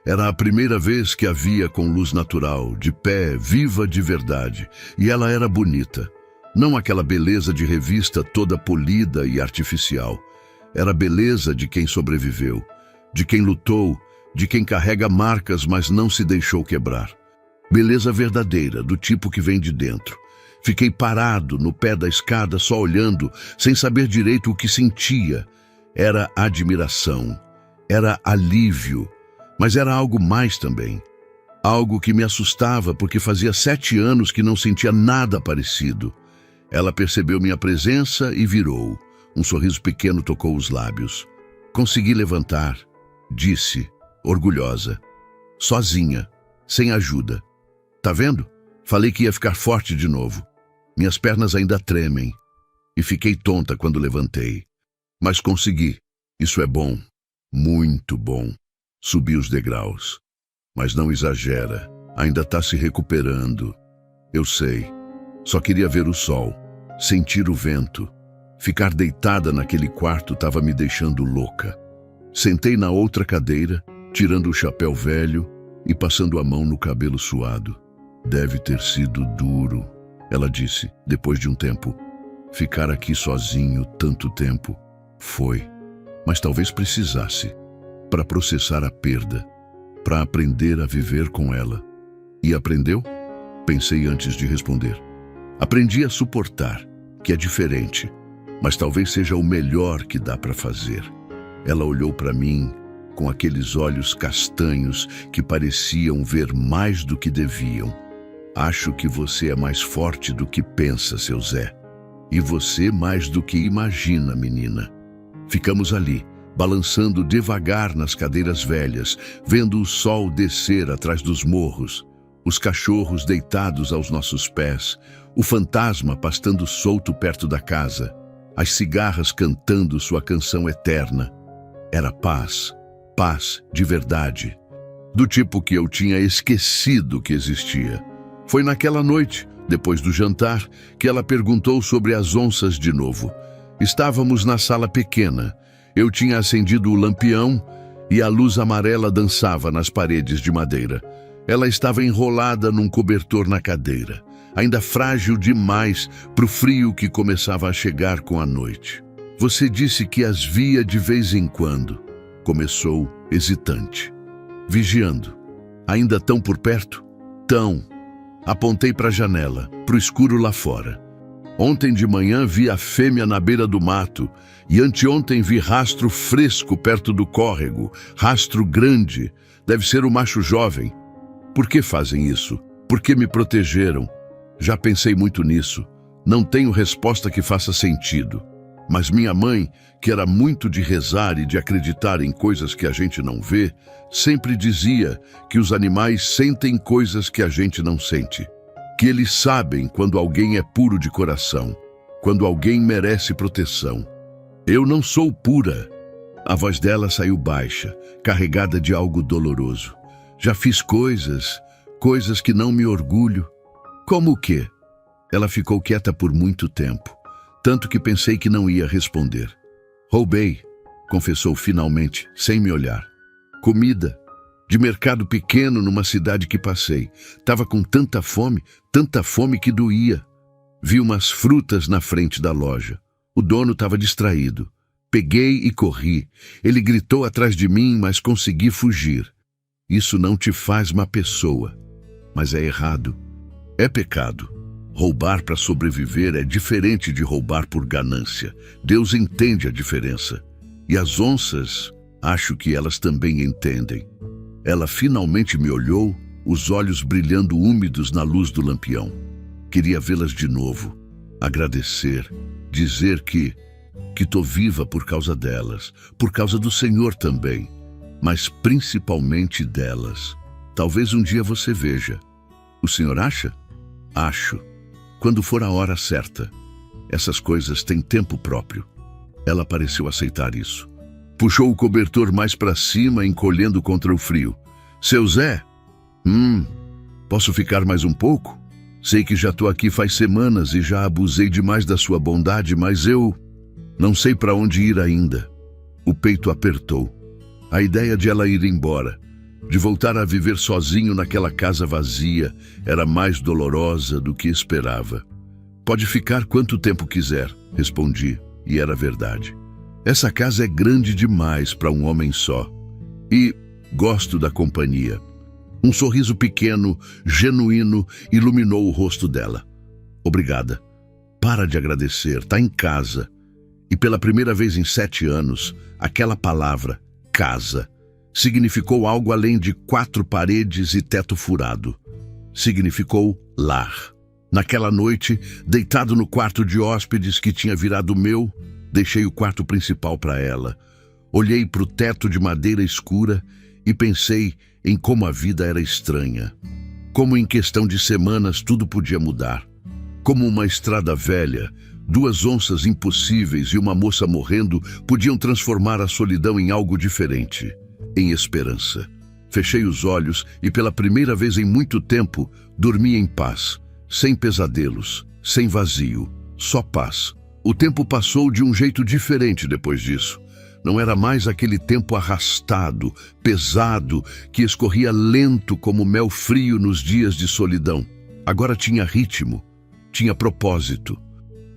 A: Era a primeira vez que a via com luz natural, de pé, viva de verdade. E ela era bonita. Não aquela beleza de revista toda polida e artificial. Era a beleza de quem sobreviveu, de quem lutou, de quem carrega marcas, mas não se deixou quebrar. Beleza verdadeira, do tipo que vem de dentro. Fiquei parado no pé da escada, só olhando, sem saber direito o que sentia. Era admiração, era alívio, mas era algo mais também. Algo que me assustava, porque fazia 7 anos que não sentia nada parecido. Ela percebeu minha presença e virou. Um sorriso pequeno tocou os lábios. Consegui levantar, disse, orgulhosa. Sozinha, sem ajuda. Tá vendo? Falei que ia ficar forte de novo. Minhas pernas ainda tremem. E fiquei tonta quando levantei. Mas consegui. Isso é bom. Muito bom. Subi os degraus. Mas não exagera. Ainda tá se recuperando. Eu sei. Só queria ver o sol. Sentir o vento. Ficar deitada naquele quarto estava me deixando louca. Sentei na outra cadeira, tirando o chapéu velho e passando a mão no cabelo suado. Deve ter sido duro, ela disse, depois de um tempo. Ficar aqui sozinho tanto tempo. Foi. Mas talvez precisasse. Para processar a perda. Para aprender a viver com ela. E aprendeu? Pensei antes de responder. Aprendi a suportar, que é diferente. Mas talvez seja o melhor que dá para fazer. Ela olhou para mim com aqueles olhos castanhos que pareciam ver mais do que deviam. Acho que você é mais forte do que pensa, seu Zé. E você mais do que imagina, menina. Ficamos ali, balançando devagar nas cadeiras velhas, vendo o sol descer atrás dos morros, os cachorros deitados aos nossos pés, o fantasma pastando solto perto da casa, as cigarras cantando sua canção eterna. Era paz, paz de verdade, do tipo que eu tinha esquecido que existia. Foi naquela noite, depois do jantar, que ela perguntou sobre as onças de novo. Estávamos na sala pequena. Eu tinha acendido o lampião e a luz amarela dançava nas paredes de madeira. Ela estava enrolada num cobertor na cadeira, ainda frágil demais para o frio que começava a chegar com a noite. Você disse que as via de vez em quando. Começou hesitante, vigiando. Ainda tão por perto? Tão. Apontei para a janela, para o escuro lá fora. Ontem de manhã vi a fêmea na beira do mato e anteontem vi rastro fresco perto do córrego, rastro grande. Deve ser o macho jovem. Por que fazem isso? Por que me protegeram? Já pensei muito nisso. Não tenho resposta que faça sentido. Mas minha mãe, que era muito de rezar e de acreditar em coisas que a gente não vê, sempre dizia que os animais sentem coisas que a gente não sente. Que eles sabem quando alguém é puro de coração, quando alguém merece proteção. Eu não sou pura. A voz dela saiu baixa, carregada de algo doloroso. Já fiz coisas que não me orgulho. Como o quê? Ela ficou quieta por muito tempo, tanto que pensei que não ia responder. Roubei, confessou finalmente, sem me olhar. Comida, de mercado pequeno numa cidade que passei. Tava com tanta fome que doía. Vi umas frutas na frente da loja. O dono estava distraído. Peguei e corri. Ele gritou atrás de mim, mas consegui fugir. Isso não te faz má pessoa, mas é errado. É pecado. Roubar para sobreviver é diferente de roubar por ganância. Deus entende a diferença. E as onças, acho que elas também entendem. Ela finalmente me olhou, os olhos brilhando úmidos na luz do lampião. Queria vê-las de novo, agradecer, dizer que tô viva por causa delas, por causa do Senhor também, mas principalmente delas. Talvez um dia você veja. O senhor acha? Acho. Quando for a hora certa. Essas coisas têm tempo próprio. Ela pareceu aceitar isso. Puxou o cobertor mais para cima, encolhendo contra o frio. Seu Zé? Posso ficar mais um pouco? Sei que já tô aqui faz semanas e já abusei demais da sua bondade, mas eu não sei para onde ir ainda. O peito apertou. A ideia de ela ir embora, de voltar a viver sozinho naquela casa vazia, era mais dolorosa do que esperava. Pode ficar quanto tempo quiser, respondi, e era verdade. Essa casa é grande demais para um homem só. E gosto da companhia. Um sorriso pequeno, genuíno, iluminou o rosto dela. Obrigada. Para de agradecer, tá em casa. E pela primeira vez em 7 anos, aquela palavra, casa, significou algo além de 4 paredes e teto furado. Significou lar. Naquela noite, deitado no quarto de hóspedes que tinha virado meu, deixei o quarto principal para ela. Olhei para o teto de madeira escura e pensei em como a vida era estranha. Como em questão de semanas tudo podia mudar. Como uma estrada velha, 2 onças impossíveis e uma moça morrendo podiam transformar a solidão em algo diferente, em esperança. Fechei os olhos e pela primeira vez em muito tempo dormi em paz, sem pesadelos, sem vazio, só paz. O tempo passou de um jeito diferente depois disso. Não era mais aquele tempo arrastado, pesado, que escorria lento como mel frio nos dias de solidão. Agora tinha ritmo, tinha propósito.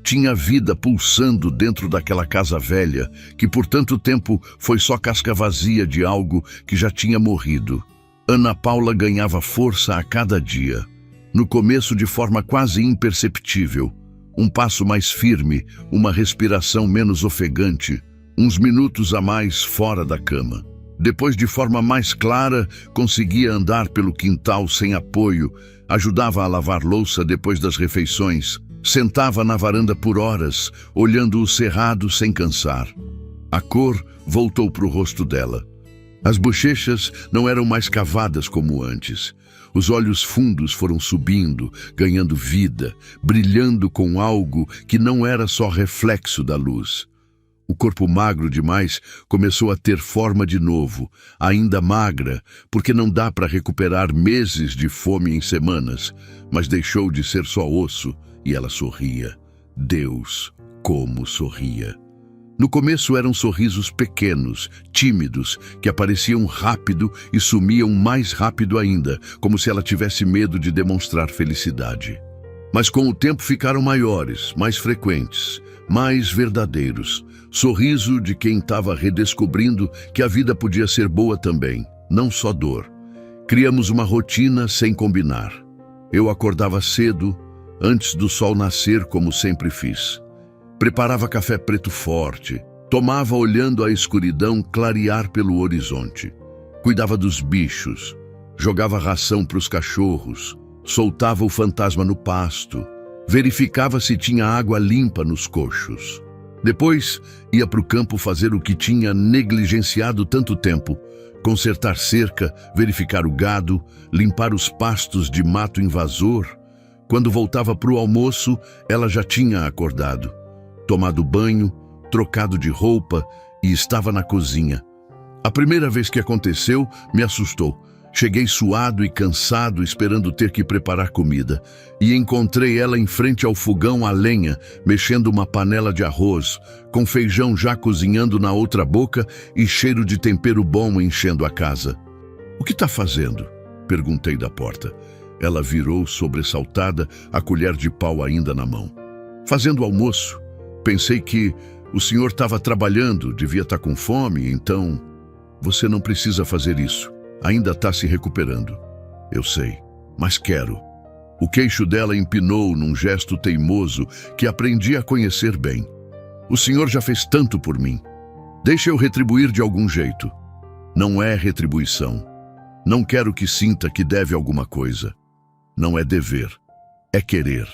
A: Tinha vida pulsando dentro daquela casa velha, que por tanto tempo foi só casca vazia de algo que já tinha morrido. Ana Paula ganhava força a cada dia. No começo de forma quase imperceptível. Um passo mais firme, uma respiração menos ofegante, uns minutos a mais fora da cama. Depois, de forma mais clara, conseguia andar pelo quintal sem apoio, ajudava a lavar louça depois das refeições, sentava na varanda por horas, olhando o cerrado sem cansar. A cor voltou para o rosto dela. As bochechas não eram mais cavadas como antes. Os olhos fundos foram subindo, ganhando vida, brilhando com algo que não era só reflexo da luz. O corpo magro demais começou a ter forma de novo, ainda magra, porque não dá para recuperar meses de fome em semanas, mas deixou de ser só osso e ela sorria. Deus, como sorria! No começo eram sorrisos pequenos, tímidos, que apareciam rápido e sumiam mais rápido ainda, como se ela tivesse medo de demonstrar felicidade. Mas com o tempo ficaram maiores, mais frequentes, mais verdadeiros. Sorriso de quem estava redescobrindo que a vida podia ser boa também, não só dor. Criamos uma rotina sem combinar. Eu acordava cedo, antes do sol nascer, como sempre fiz. Preparava café preto forte, tomava olhando a escuridão clarear pelo horizonte. Cuidava dos bichos, jogava ração para os cachorros, soltava o fantasma no pasto, verificava se tinha água limpa nos coxos. Depois, ia para o campo fazer o que tinha negligenciado tanto tempo, consertar cerca, verificar o gado, limpar os pastos de mato invasor. Quando voltava para o almoço, ela já tinha acordado, tomado banho, trocado de roupa e estava na cozinha. A primeira vez que aconteceu, me assustou. Cheguei suado e cansado, esperando ter que preparar comida, e encontrei ela em frente ao fogão a lenha, mexendo uma panela de arroz, com feijão já cozinhando na outra boca e cheiro de tempero bom enchendo a casa. "O que está fazendo?" perguntei da porta. Ela virou sobressaltada, a colher de pau ainda na mão. "Fazendo almoço. Pensei que o senhor estava trabalhando, devia estar com fome, então... Você não precisa fazer isso. Ainda está se recuperando." "Eu sei, mas quero." O queixo dela empinou num gesto teimoso que aprendi a conhecer bem. "O senhor já fez tanto por mim. Deixa eu retribuir de algum jeito." "Não é retribuição. Não quero que sinta que deve alguma coisa. Não é dever. É querer."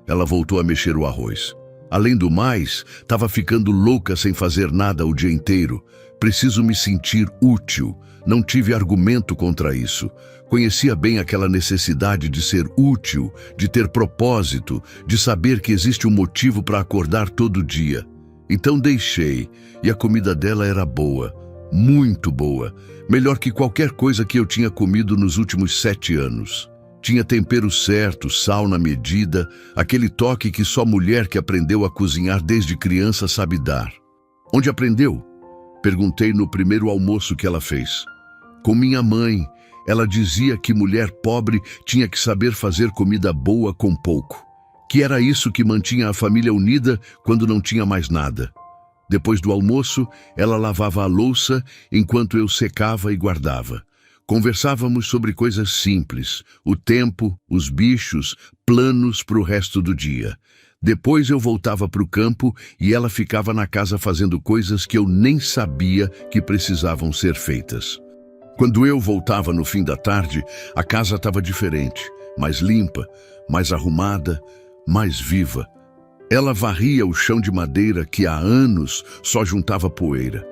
A: Ela voltou a mexer o arroz. "Além do mais, estava ficando louca sem fazer nada o dia inteiro. Preciso me sentir útil. Não tive argumento contra isso. Conhecia bem aquela necessidade de ser útil, de ter propósito, de saber que existe um motivo para acordar todo dia. Então deixei, e a comida dela era boa, muito boa, melhor que qualquer coisa que eu tinha comido nos últimos 7 anos. Tinha tempero certo, sal na medida, aquele toque que só mulher que aprendeu a cozinhar desde criança sabe dar. "Onde aprendeu?" perguntei no primeiro almoço que ela fez. "Com minha mãe. Ela dizia que mulher pobre tinha que saber fazer comida boa com pouco, que era isso que mantinha a família unida quando não tinha mais nada." Depois do almoço, ela lavava a louça enquanto eu secava e guardava. Conversávamos sobre coisas simples, o tempo, os bichos, planos para o resto do dia. Depois eu voltava para o campo e ela ficava na casa fazendo coisas que eu nem sabia que precisavam ser feitas. Quando eu voltava no fim da tarde, a casa estava diferente, mais limpa, mais arrumada, mais viva. Ela varria o chão de madeira que há anos só juntava poeira.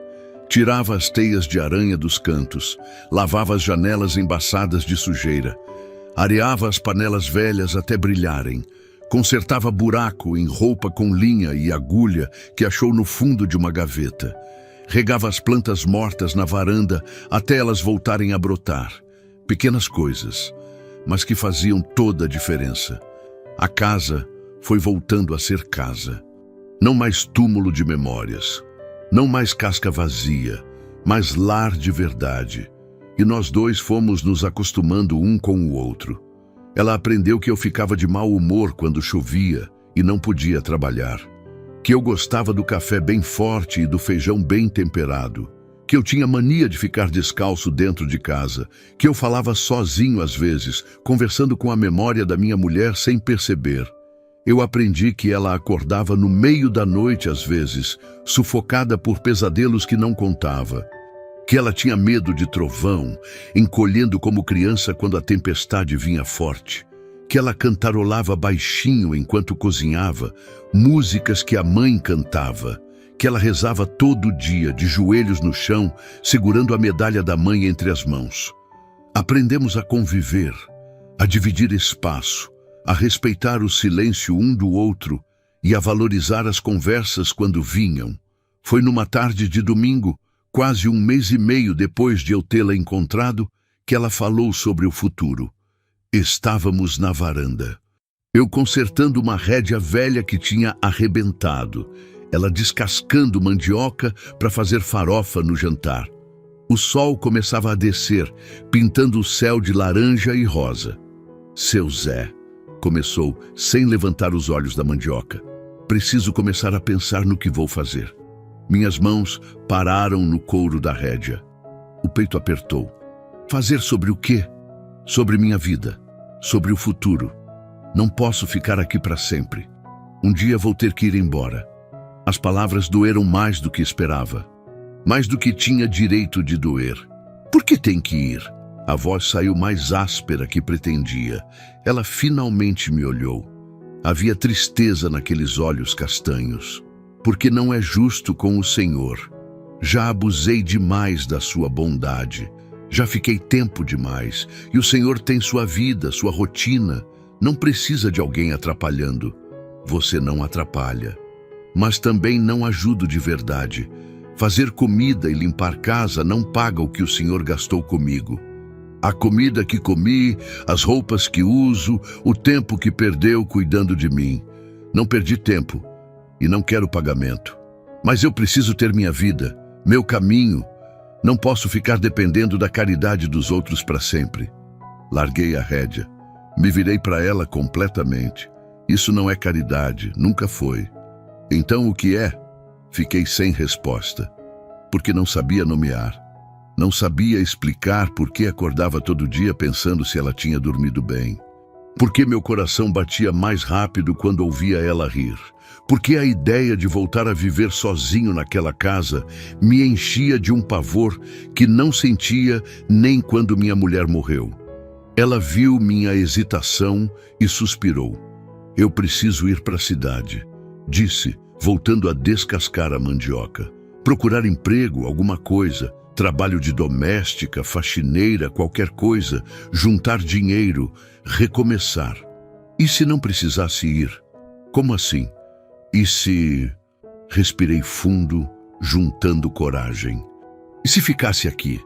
A: Tirava as teias de aranha dos cantos, lavava as janelas embaçadas de sujeira, areava as panelas velhas até brilharem, consertava buraco em roupa com linha e agulha que achou no fundo de uma gaveta, regava as plantas mortas na varanda até elas voltarem a brotar. Pequenas coisas, mas que faziam toda a diferença. A casa foi voltando a ser casa. Não mais túmulo de memórias. Não mais casca vazia, mas lar de verdade. E nós dois fomos nos acostumando um com o outro. Ela aprendeu que eu ficava de mau humor quando chovia e não podia trabalhar. Que eu gostava do café bem forte e do feijão bem temperado. Que eu tinha mania de ficar descalço dentro de casa. Que eu falava sozinho às vezes, conversando com a memória da minha mulher sem perceber. Eu aprendi que ela acordava no meio da noite às vezes, sufocada por pesadelos que não contava. Que ela tinha medo de trovão, encolhendo como criança quando a tempestade vinha forte. Que ela cantarolava baixinho enquanto cozinhava, músicas que a mãe cantava. que ela rezava todo dia, de joelhos no chão, segurando a medalha da mãe entre as mãos. Aprendemos a conviver, a dividir espaço, a respeitar o silêncio um do outro e a valorizar as conversas quando vinham. Foi numa tarde de domingo, quase 1 mês e meio depois de eu tê-la encontrado, que ela falou sobre o futuro. Estávamos na varanda. Eu consertando uma rédea velha que tinha arrebentado, ela descascando mandioca para fazer farofa no jantar. O sol começava a descer, pintando o céu de laranja e rosa. Seu Zé, começou, sem levantar os olhos da mandioca. Preciso começar a pensar no que vou fazer. Minhas mãos pararam no couro da rédea. O peito apertou. Fazer sobre o quê? Sobre minha vida, sobre o futuro. Não posso ficar aqui para sempre. Um dia vou ter que ir embora. As palavras doeram mais do que esperava. Mais do que tinha direito de doer. Por que tem que ir? A voz saiu mais áspera que pretendia. Ela finalmente me olhou. Havia tristeza naqueles olhos castanhos. Porque não é justo com o Senhor. Já abusei demais da sua bondade. Já fiquei tempo demais. E o Senhor tem sua vida, sua rotina. Não precisa de alguém atrapalhando. Você não atrapalha. Mas também não ajudo de verdade. Fazer comida e limpar casa não paga o que o Senhor gastou comigo. A comida que comi, as roupas que uso, o tempo que perdeu cuidando de mim. Não perdi tempo e não quero pagamento. Mas eu preciso ter minha vida, meu caminho. Não posso ficar dependendo da caridade dos outros para sempre. Larguei a rédea. Me virei para ela completamente. Isso não é caridade, nunca foi. Então o que é? Fiquei sem resposta, porque não sabia nomear. Não sabia explicar por que acordava todo dia pensando se ela tinha dormido bem. Por que meu coração batia mais rápido quando ouvia ela rir. Por que a ideia de voltar a viver sozinho naquela casa me enchia de um pavor que não sentia nem quando minha mulher morreu. Ela viu minha hesitação e suspirou. Eu preciso ir para a cidade, disse, voltando a descascar a mandioca. Procurar emprego, alguma coisa, trabalho de doméstica, faxineira, qualquer coisa, juntar dinheiro, recomeçar. E se não precisasse ir? Como assim? E se... Respirei fundo, juntando coragem. E se ficasse aqui?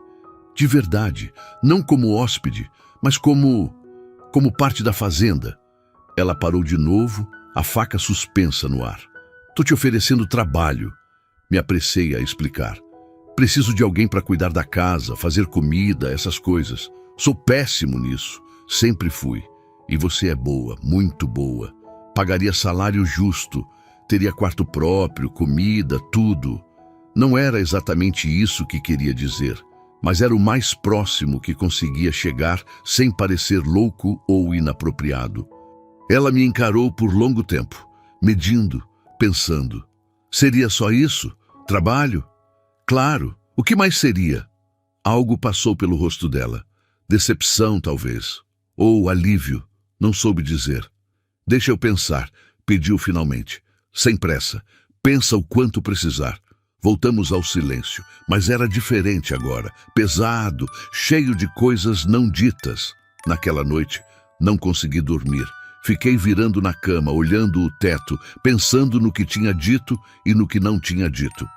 A: De verdade, não como hóspede, mas como parte da fazenda. Ela parou de novo, a faca suspensa no ar. Tô te oferecendo trabalho. Me apressei a explicar. Preciso de alguém para cuidar da casa, fazer comida, essas coisas. Sou péssimo nisso. Sempre fui. E você é boa, muito boa. Pagaria salário justo. Teria quarto próprio, comida, tudo. Não era exatamente isso que queria dizer, mas era o mais próximo que conseguia chegar sem parecer louco ou inapropriado. Ela me encarou por longo tempo, medindo, pensando. Seria só isso? Trabalho? Claro. O que mais seria? Algo passou pelo rosto dela. Decepção, talvez. Ou alívio. Não soube dizer. Deixa eu pensar, pediu finalmente. Sem pressa. Pensa o quanto precisar. Voltamos ao silêncio, mas era diferente agora. Pesado, cheio de coisas não ditas. Naquela noite, não consegui dormir. Fiquei virando na cama, olhando o teto, pensando no que tinha dito e no que não tinha dito.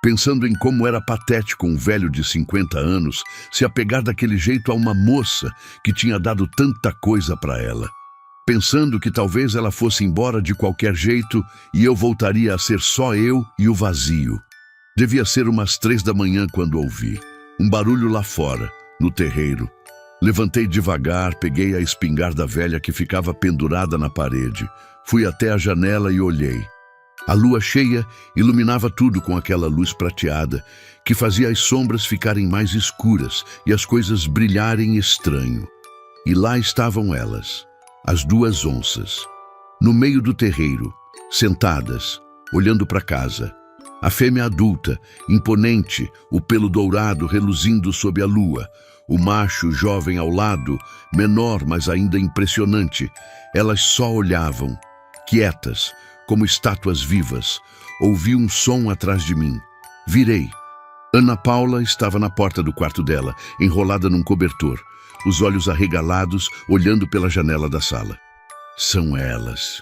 A: Pensando em como era patético um velho de 50 anos se apegar daquele jeito a uma moça que tinha dado tanta coisa para ela. Pensando que talvez ela fosse embora de qualquer jeito e eu voltaria a ser só eu e o vazio. Devia ser umas 3 da manhã quando ouvi. Um barulho lá fora, no terreiro. Levantei devagar, peguei a espingarda velha que ficava pendurada na parede. Fui até a janela e olhei. A lua cheia iluminava tudo com aquela luz prateada, que fazia as sombras ficarem mais escuras e as coisas brilharem estranho. E lá estavam elas, as 2 onças, no meio do terreiro, sentadas, olhando para casa. A fêmea adulta, imponente, o pelo dourado reluzindo sob a lua. O macho jovem ao lado, menor, mas ainda impressionante. Elas só olhavam, quietas, como estátuas vivas, ouvi um som atrás de mim. Virei. Ana Paula estava na porta do quarto dela, enrolada num cobertor, os olhos arregalados, olhando pela janela da sala. São elas,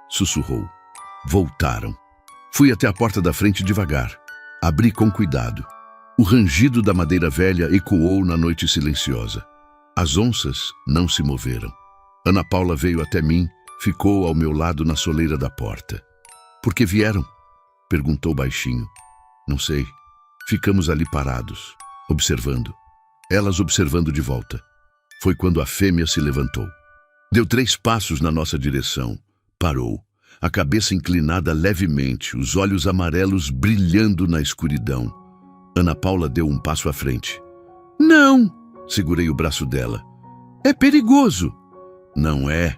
A: sussurrou. Voltaram. Fui até a porta da frente devagar. Abri com cuidado. O rangido da madeira velha ecoou na noite silenciosa. As onças não se moveram. Ana Paula veio até mim, ficou ao meu lado na soleira da porta. Por que vieram? Perguntou baixinho. Não sei. Ficamos ali parados, observando. Elas observando de volta. Foi quando a fêmea se levantou. Deu 3 passos na nossa direção. Parou, a cabeça inclinada levemente, os olhos amarelos brilhando na escuridão. Ana Paula deu um passo à frente. Não! Segurei o braço dela. É perigoso. Não é.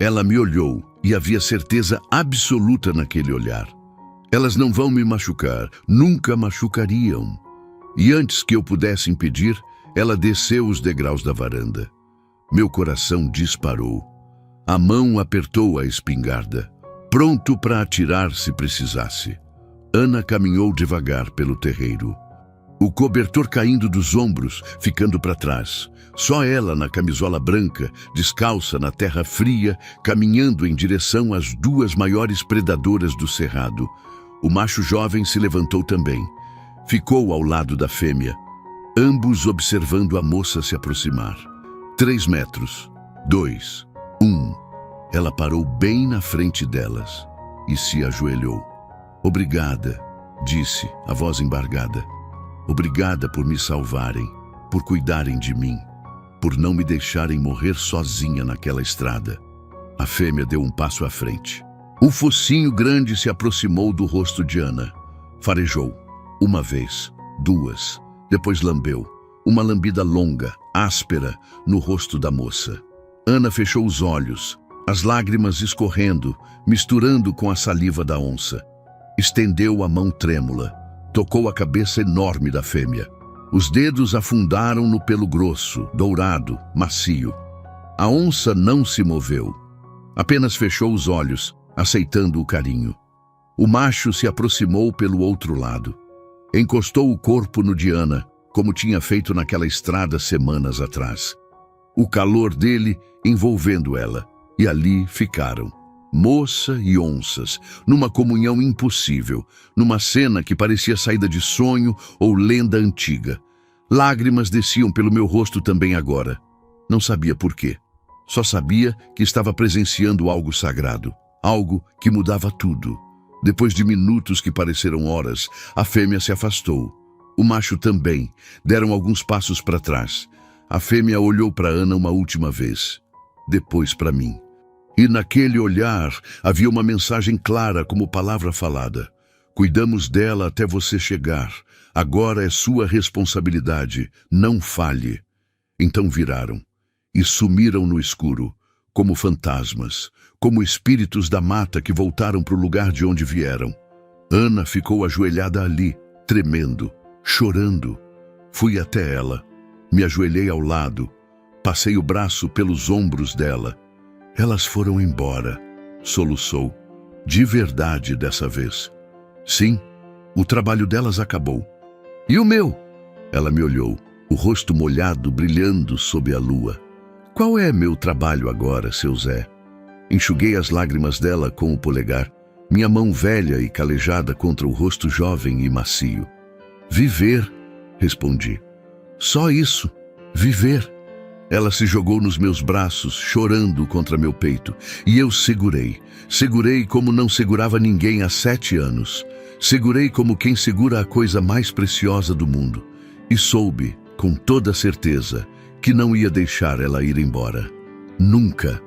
A: Ela me olhou e havia certeza absoluta naquele olhar. Elas não vão me machucar, nunca machucariam. E antes que eu pudesse impedir, ela desceu os degraus da varanda. Meu coração disparou. A mão apertou a espingarda, pronto para atirar se precisasse. Ana caminhou devagar pelo terreiro. O cobertor caindo dos ombros, ficando para trás. Só ela na camisola branca, descalça na terra fria, caminhando em direção às 2 maiores predadoras do cerrado. O macho jovem se levantou também. Ficou ao lado da fêmea, ambos observando a moça se aproximar. 3 metros, 2, 1. Ela parou bem na frente delas e se ajoelhou. Obrigada, disse, a voz embargada. Obrigada por me salvarem, por cuidarem de mim, por não me deixarem morrer sozinha naquela estrada. A fêmea deu um passo à frente. Um focinho grande se aproximou do rosto de Ana. Farejou. 1 vez, 2, depois lambeu. Uma lambida longa, áspera, no rosto da moça. Ana fechou os olhos, as lágrimas escorrendo, misturando com a saliva da onça. Estendeu a mão trêmula. Tocou a cabeça enorme da fêmea. Os dedos afundaram no pelo grosso, dourado, macio. A onça não se moveu. Apenas fechou os olhos, aceitando o carinho. O macho se aproximou pelo outro lado. Encostou o corpo no de Ana, como tinha feito naquela estrada semanas atrás. O calor dele envolvendo ela, e ali ficaram. Moça e onças, numa comunhão impossível, numa cena que parecia saída de sonho ou lenda antiga. Lágrimas desciam pelo meu rosto também agora. Não sabia por quê. Só sabia que estava presenciando algo sagrado, algo que mudava tudo. Depois de minutos que pareceram horas, a fêmea se afastou. O macho também. Deram alguns passos para trás. A fêmea olhou para Ana uma última vez. Depois para mim. E naquele olhar havia uma mensagem clara como palavra falada. Cuidamos dela até você chegar. Agora é sua responsabilidade. Não falhe. Então viraram e sumiram no escuro, como fantasmas, como espíritos da mata que voltaram para o lugar de onde vieram. Ana ficou ajoelhada ali, tremendo, chorando. Fui até ela, me ajoelhei ao lado, passei o braço pelos ombros dela. Elas foram embora, soluçou. De verdade dessa vez. Sim, o trabalho delas acabou. E o meu? Ela me olhou, o rosto molhado brilhando sob a lua. Qual é meu trabalho agora, seu Zé? Enxuguei as lágrimas dela com o polegar, minha mão velha e calejada contra o rosto jovem e macio. Viver, respondi. Só isso, viver. Ela se jogou nos meus braços, chorando contra meu peito, e eu segurei. Segurei como não segurava ninguém há 7 anos. Segurei como quem segura a coisa mais preciosa do mundo. E soube, com toda certeza, que não ia deixar ela ir embora. Nunca.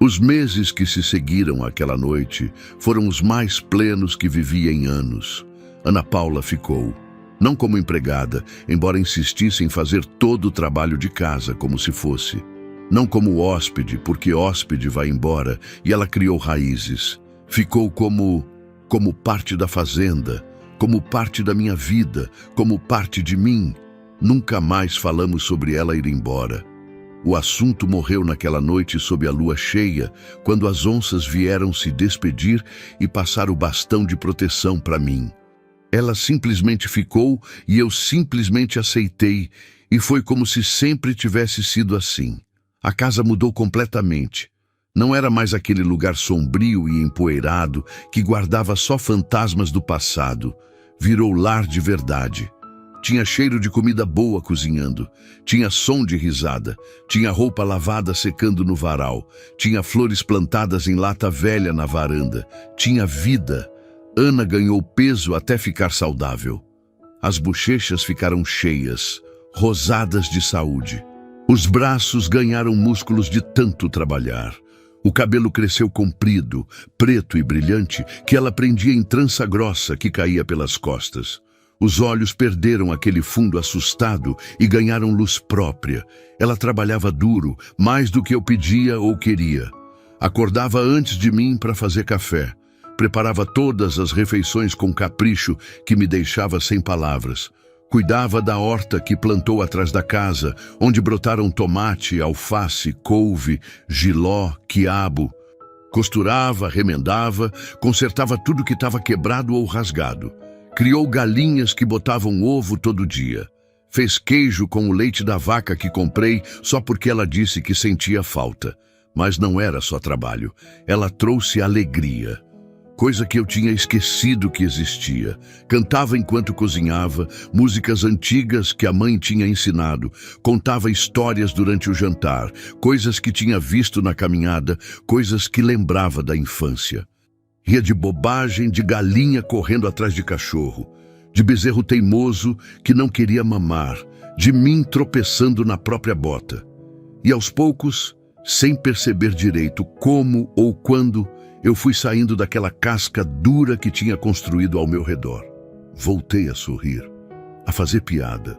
A: Os meses que se seguiram àquela noite foram os mais plenos que vivi em anos. Ana Paula ficou. Não como empregada, embora insistisse em fazer todo o trabalho de casa como se fosse. Não como hóspede, porque hóspede vai embora e ela criou raízes. Ficou como parte da fazenda, como parte da minha vida, como parte de mim. Nunca mais falamos sobre ela ir embora. O assunto morreu naquela noite sob a lua cheia, quando as onças vieram se despedir e passar o bastão de proteção para mim. Ela simplesmente ficou e eu simplesmente aceitei, e foi como se sempre tivesse sido assim. A casa mudou completamente. Não era mais aquele lugar sombrio e empoeirado que guardava só fantasmas do passado. Virou lar de verdade. Tinha cheiro de comida boa cozinhando, tinha som de risada, tinha roupa lavada secando no varal, tinha flores plantadas em lata velha na varanda, tinha vida. Ana ganhou peso até ficar saudável. As bochechas ficaram cheias, rosadas de saúde. Os braços ganharam músculos de tanto trabalhar. O cabelo cresceu comprido, preto e brilhante, que ela prendia em trança grossa que caía pelas costas. Os olhos perderam aquele fundo assustado e ganharam luz própria. Ela trabalhava duro, mais do que eu pedia ou queria. Acordava antes de mim para fazer café. Preparava todas as refeições com capricho que me deixava sem palavras. Cuidava da horta que plantou atrás da casa, onde brotaram tomate, alface, couve, jiló, quiabo. Costurava, remendava, consertava tudo que estava quebrado ou rasgado. Criou galinhas que botavam ovo todo dia. Fez queijo com o leite da vaca que comprei só porque ela disse que sentia falta. Mas não era só trabalho. Ela trouxe alegria. Coisa que eu tinha esquecido que existia. Cantava enquanto cozinhava, músicas antigas que a mãe tinha ensinado. Contava histórias durante o jantar, coisas que tinha visto na caminhada, coisas que lembrava da infância. Ria de bobagem, de galinha correndo atrás de cachorro, de bezerro teimoso que não queria mamar, de mim tropeçando na própria bota. E aos poucos, sem perceber direito como ou quando, eu fui saindo daquela casca dura que tinha construído ao meu redor. Voltei a sorrir, a fazer piada,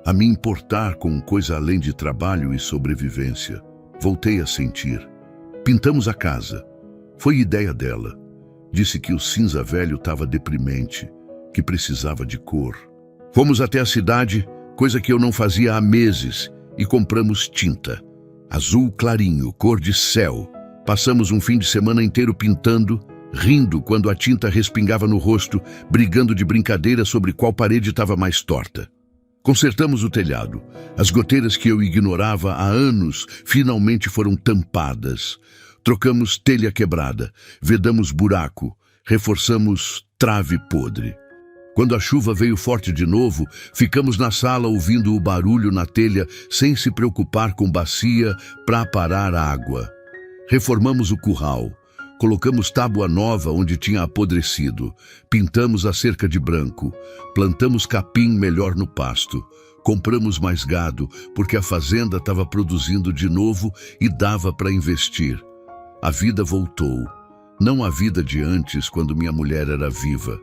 A: a me importar com coisa além de trabalho e sobrevivência. Voltei a sentir. Pintamos a casa. Foi ideia dela. Disse que o cinza velho estava deprimente, que precisava de cor. Fomos até a cidade, coisa que eu não fazia há meses, e compramos tinta. Azul clarinho, cor de céu. Passamos um fim de semana inteiro pintando, rindo quando a tinta respingava no rosto, brigando de brincadeira sobre qual parede estava mais torta. Consertamos o telhado. As goteiras que eu ignorava há anos finalmente foram tampadas. Trocamos telha quebrada, vedamos buraco, reforçamos trave podre. Quando a chuva veio forte de novo, ficamos na sala ouvindo o barulho na telha sem se preocupar com bacia para parar a água. Reformamos o curral, colocamos tábua nova onde tinha apodrecido, pintamos a cerca de branco, plantamos capim melhor no pasto, compramos mais gado porque a fazenda estava produzindo de novo e dava para investir. A vida voltou, não a vida de antes quando minha mulher era viva.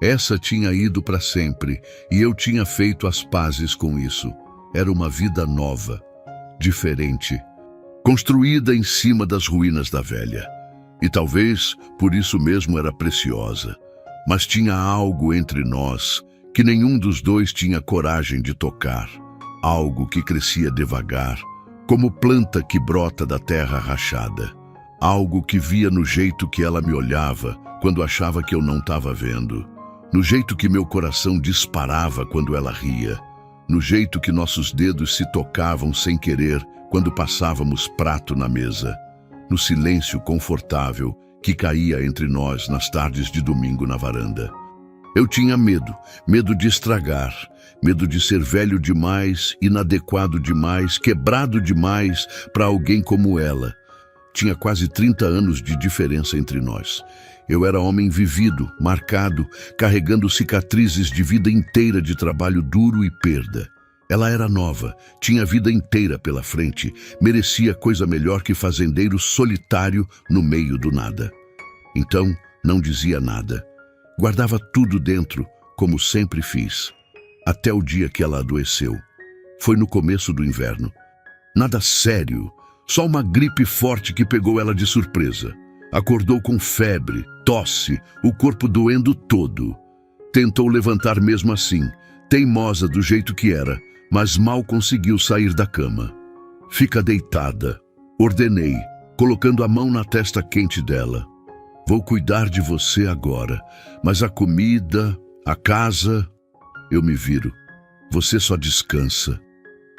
A: Essa tinha ido para sempre e eu tinha feito as pazes com isso. Era uma vida nova, diferente, construída em cima das ruínas da velha. E talvez por isso mesmo era preciosa. Mas tinha algo entre nós que nenhum dos dois tinha coragem de tocar. Algo que crescia devagar, como planta que brota da terra rachada. Algo que via no jeito que ela me olhava quando achava que eu não estava vendo. No jeito que meu coração disparava quando ela ria. No jeito que nossos dedos se tocavam sem querer quando passávamos prato na mesa. No silêncio confortável que caía entre nós nas tardes de domingo na varanda. Eu tinha medo, medo de estragar, medo de ser velho demais, inadequado demais, quebrado demais para alguém como ela. Tinha quase 30 anos de diferença entre nós. Eu era homem vivido, marcado, carregando cicatrizes de vida inteira de trabalho duro e perda. Ela era nova, tinha vida inteira pela frente, merecia coisa melhor que fazendeiro solitário no meio do nada. Então, não dizia nada. Guardava tudo dentro, como sempre fiz. Até o dia que ela adoeceu. Foi no começo do inverno. Nada sério. Só uma gripe forte que pegou ela de surpresa. Acordou com febre, tosse, o corpo doendo todo. Tentou levantar mesmo assim, teimosa do jeito que era, mas mal conseguiu sair da cama. Fica deitada, ordenei, colocando a mão na testa quente dela. Vou cuidar de você agora, mas a comida, a casa, eu me viro. Você só descansa.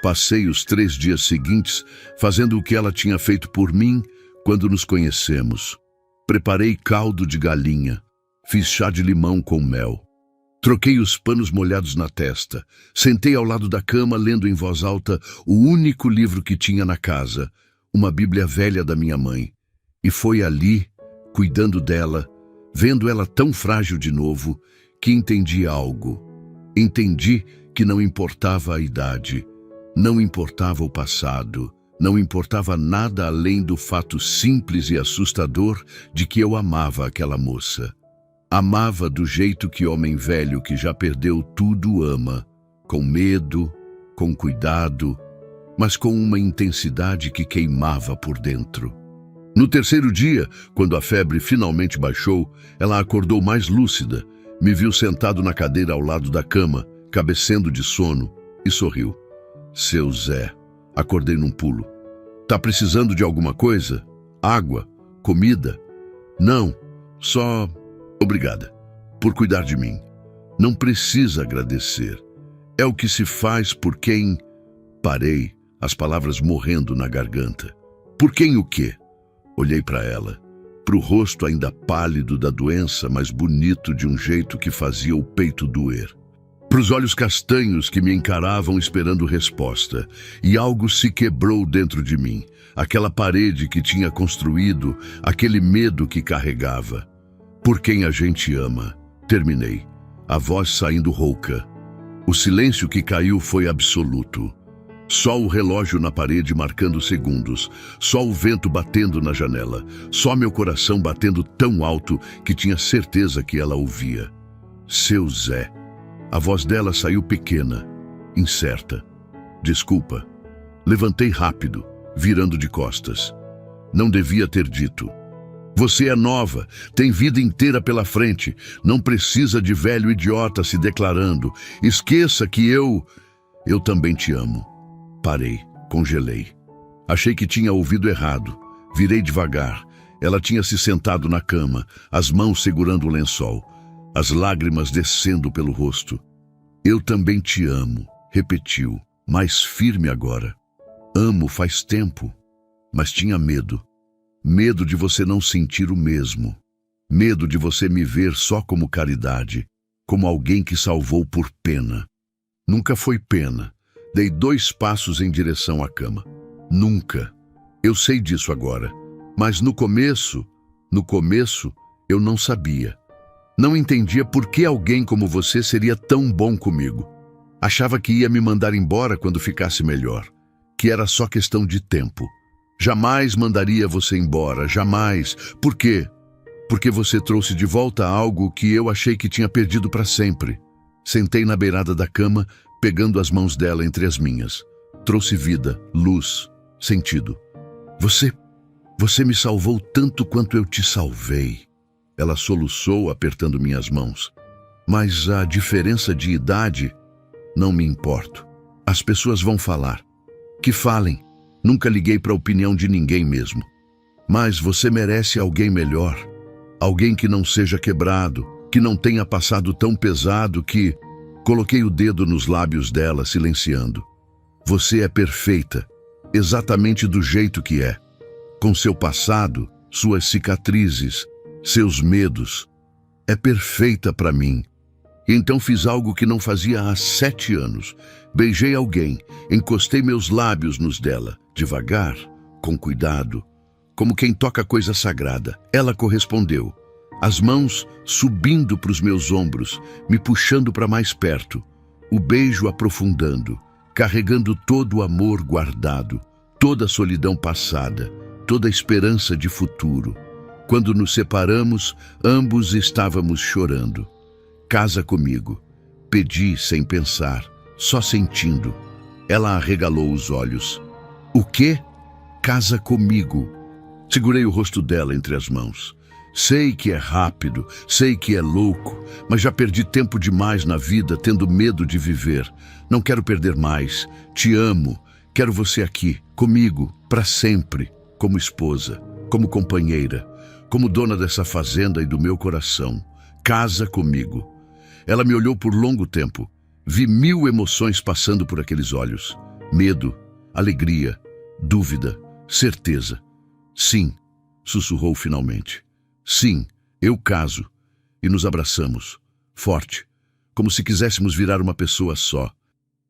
A: Passei os 3 dias seguintes fazendo o que ela tinha feito por mim quando nos conhecemos. Preparei caldo de galinha, fiz chá de limão com mel. Troquei os panos molhados na testa, sentei ao lado da cama lendo em voz alta o único livro que tinha na casa, uma Bíblia velha da minha mãe. E foi ali, cuidando dela, vendo ela tão frágil de novo, que entendi algo. Entendi que não importava a idade, não importava o passado, não importava nada além do fato simples e assustador de que eu amava aquela moça. Amava do jeito que homem velho que já perdeu tudo ama, com medo, com cuidado, mas com uma intensidade que queimava por dentro. No 3º dia, quando a febre finalmente baixou, ela acordou mais lúcida, me viu sentado na cadeira ao lado da cama, cabecendo de sono, e sorriu. Seu Zé, acordei num pulo. Tá precisando de alguma coisa? Água? Comida? Não, só obrigada por cuidar de mim. Não precisa agradecer. É o que se faz por quem... Parei, as palavras morrendo na garganta. Por quem o quê? Olhei para ela, para o rosto ainda pálido da doença, mas bonito de um jeito que fazia o peito doer. Para os olhos castanhos que me encaravam esperando resposta, e algo se quebrou dentro de mim, aquela parede que tinha construído, aquele medo que carregava. Por quem a gente ama, terminei, a voz saindo rouca. O silêncio que caiu foi absoluto. Só o relógio na parede marcando segundos, só o vento batendo na janela, só meu coração batendo tão alto que tinha certeza que ela ouvia. Seu Zé. A voz dela saiu pequena, incerta. Desculpa. Levantei rápido, virando de costas. Não devia ter dito. Você é nova, tem vida inteira pela frente, não precisa de velho idiota se declarando. Esqueça que eu também te amo. Parei, congelei. Achei que tinha ouvido errado. Virei devagar. Ela tinha se sentado na cama, as mãos segurando o lençol, as lágrimas descendo pelo rosto. Eu também te amo, repetiu, mais firme agora. Amo faz tempo, mas tinha medo. Medo de você não sentir o mesmo. Medo de você me ver só como caridade, como alguém que salvou por pena. Nunca foi pena. Dei 2 passos em direção à cama. Nunca. Eu sei disso agora. Mas no começo, eu não sabia. Não entendia por que alguém como você seria tão bom comigo. Achava que ia me mandar embora quando ficasse melhor. Que era só questão de tempo. Jamais mandaria você embora, jamais. Por quê? Porque você trouxe de volta algo que eu achei que tinha perdido para sempre. Sentei na beirada da cama, pegando as mãos dela entre as minhas. Trouxe vida, luz, sentido. Você me salvou tanto quanto eu te salvei. Ela soluçou, apertando minhas mãos. Mas a diferença de idade, não me importo. As pessoas vão falar. Que falem. Nunca liguei para a opinião de ninguém mesmo. Mas você merece alguém melhor. Alguém que não seja quebrado, que não tenha passado tão pesado que... Coloquei o dedo nos lábios dela, silenciando. Você é perfeita, exatamente do jeito que é. Com seu passado, suas cicatrizes, seus medos. É perfeita para mim. Então fiz algo que não fazia há 7 anos. Beijei alguém, encostei meus lábios nos dela, devagar, com cuidado, como quem toca coisa sagrada. Ela correspondeu. As mãos subindo para os meus ombros, me puxando para mais perto. O beijo aprofundando, carregando todo o amor guardado, toda a solidão passada, toda a esperança de futuro. Quando nos separamos, ambos estávamos chorando. Casa comigo. Pedi sem pensar, só sentindo. Ela arregalou os olhos. O quê? Casa comigo. Segurei o rosto dela entre as mãos. Sei que é rápido, sei que é louco, mas já perdi tempo demais na vida tendo medo de viver. Não quero perder mais. Te amo. Quero você aqui, comigo, para sempre, como esposa, como companheira, como dona dessa fazenda e do meu coração. Casa comigo. Ela me olhou por longo tempo. Vi 1000 emoções passando por aqueles olhos. Medo, alegria, dúvida, certeza. Sim, sussurrou finalmente. Sim, eu caso. E nos abraçamos, forte, como se quiséssemos virar uma pessoa só.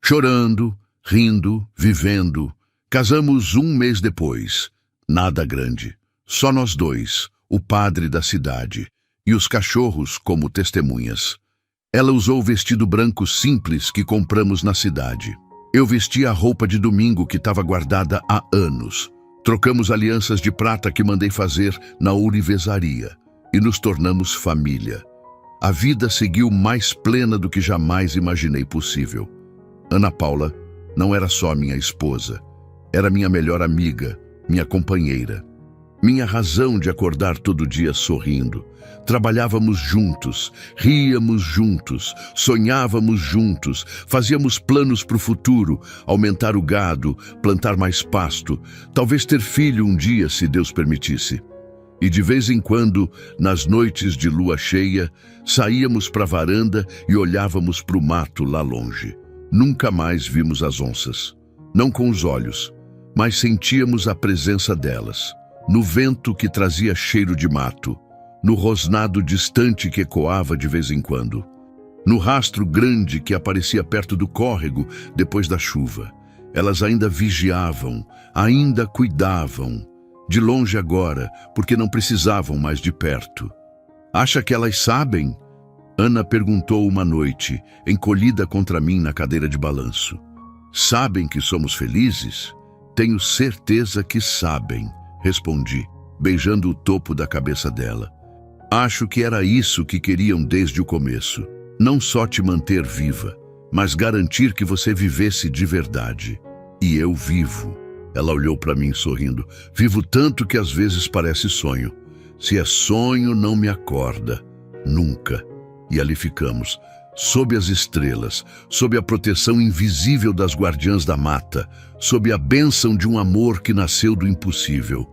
A: Chorando, rindo, vivendo. Casamos 1 mês depois. Nada grande. Só nós dois, o padre da cidade, e os cachorros como testemunhas. Ela usou o vestido branco simples que compramos na cidade. Eu vesti a roupa de domingo que estava guardada há anos. Trocamos alianças de prata que mandei fazer na ourivesaria e nos tornamos família. A vida seguiu mais plena do que jamais imaginei possível. Ana Paula não era só minha esposa, era minha melhor amiga, minha companheira. Minha razão de acordar todo dia sorrindo. Trabalhávamos juntos, ríamos juntos, sonhávamos juntos, fazíamos planos para o futuro, aumentar o gado, plantar mais pasto, talvez ter filho um dia, se Deus permitisse. E de vez em quando, nas noites de lua cheia, saíamos para a varanda e olhávamos para o mato lá longe. Nunca mais vimos as onças, não com os olhos, mas sentíamos a presença delas. No vento que trazia cheiro de mato, no rosnado distante que ecoava de vez em quando, no rastro grande que aparecia perto do córrego depois da chuva. Elas ainda vigiavam, ainda cuidavam, de longe agora, porque não precisavam mais de perto. Acha que elas sabem? Ana perguntou uma noite, encolhida contra mim na cadeira de balanço. Sabem que somos felizes? Tenho certeza que sabem. Respondi, beijando o topo da cabeça dela. Acho que era isso que queriam desde o começo. Não só te manter viva, mas garantir que você vivesse de verdade. E eu vivo. Ela olhou para mim sorrindo. Vivo tanto que às vezes parece sonho. Se é sonho, não me acorda. Nunca. E ali ficamos, sob as estrelas, sob a proteção invisível das guardiãs da mata, sob a bênção de um amor que nasceu do impossível.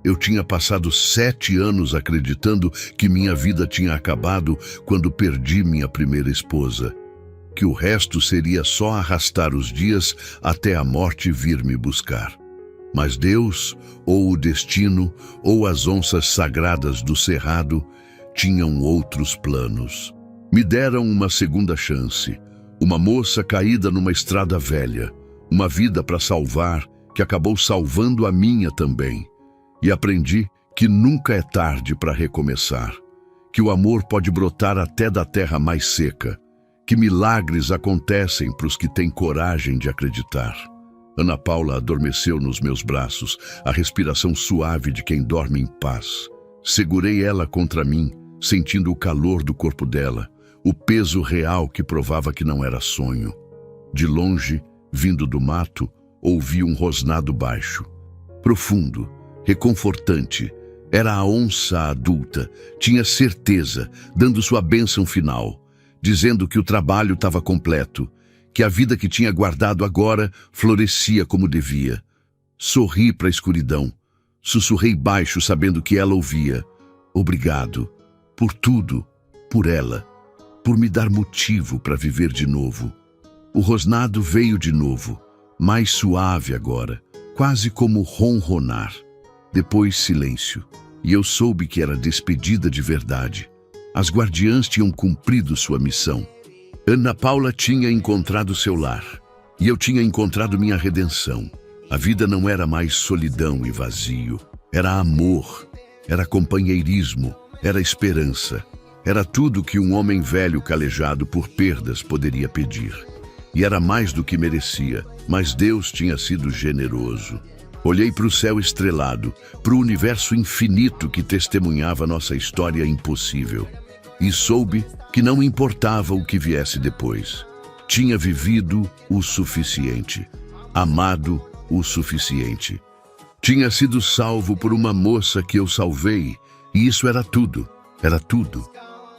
A: Eu tinha passado 7 anos acreditando que minha vida tinha acabado quando perdi minha primeira esposa, que o resto seria só arrastar os dias até a morte vir me buscar. Mas Deus, ou o destino, ou as onças sagradas do cerrado, tinham outros planos. Me deram uma segunda chance, uma moça caída numa estrada velha, uma vida para salvar que acabou salvando a minha também. E aprendi que nunca é tarde para recomeçar, que o amor pode brotar até da terra mais seca, que milagres acontecem para os que têm coragem de acreditar. Ana Paula adormeceu nos meus braços, a respiração suave de quem dorme em paz. Segurei ela contra mim, sentindo o calor do corpo dela, o peso real que provava que não era sonho. De longe, vindo do mato, ouvi um rosnado baixo, profundo, reconfortante. Era a onça adulta, tinha certeza, dando sua bênção final, dizendo que o trabalho estava completo, que a vida que tinha guardado agora florescia como devia. Sorri para a escuridão, sussurrei baixo sabendo que ela ouvia. Obrigado, por tudo, por ela, por me dar motivo para viver de novo. O rosnado veio de novo, mais suave agora, quase como ronronar. Depois silêncio, e eu soube que era despedida de verdade. As guardiãs tinham cumprido sua missão. Ana Paula tinha encontrado seu lar, e eu tinha encontrado minha redenção. A vida não era mais solidão e vazio, era amor, era companheirismo, era esperança. Era tudo que um homem velho calejado por perdas poderia pedir. E era mais do que merecia, mas Deus tinha sido generoso. Olhei para o céu estrelado, para o universo infinito que testemunhava nossa história impossível. E soube que não importava o que viesse depois. Tinha vivido o suficiente, amado o suficiente. Tinha sido salvo por uma moça que eu salvei, e isso era tudo, era tudo.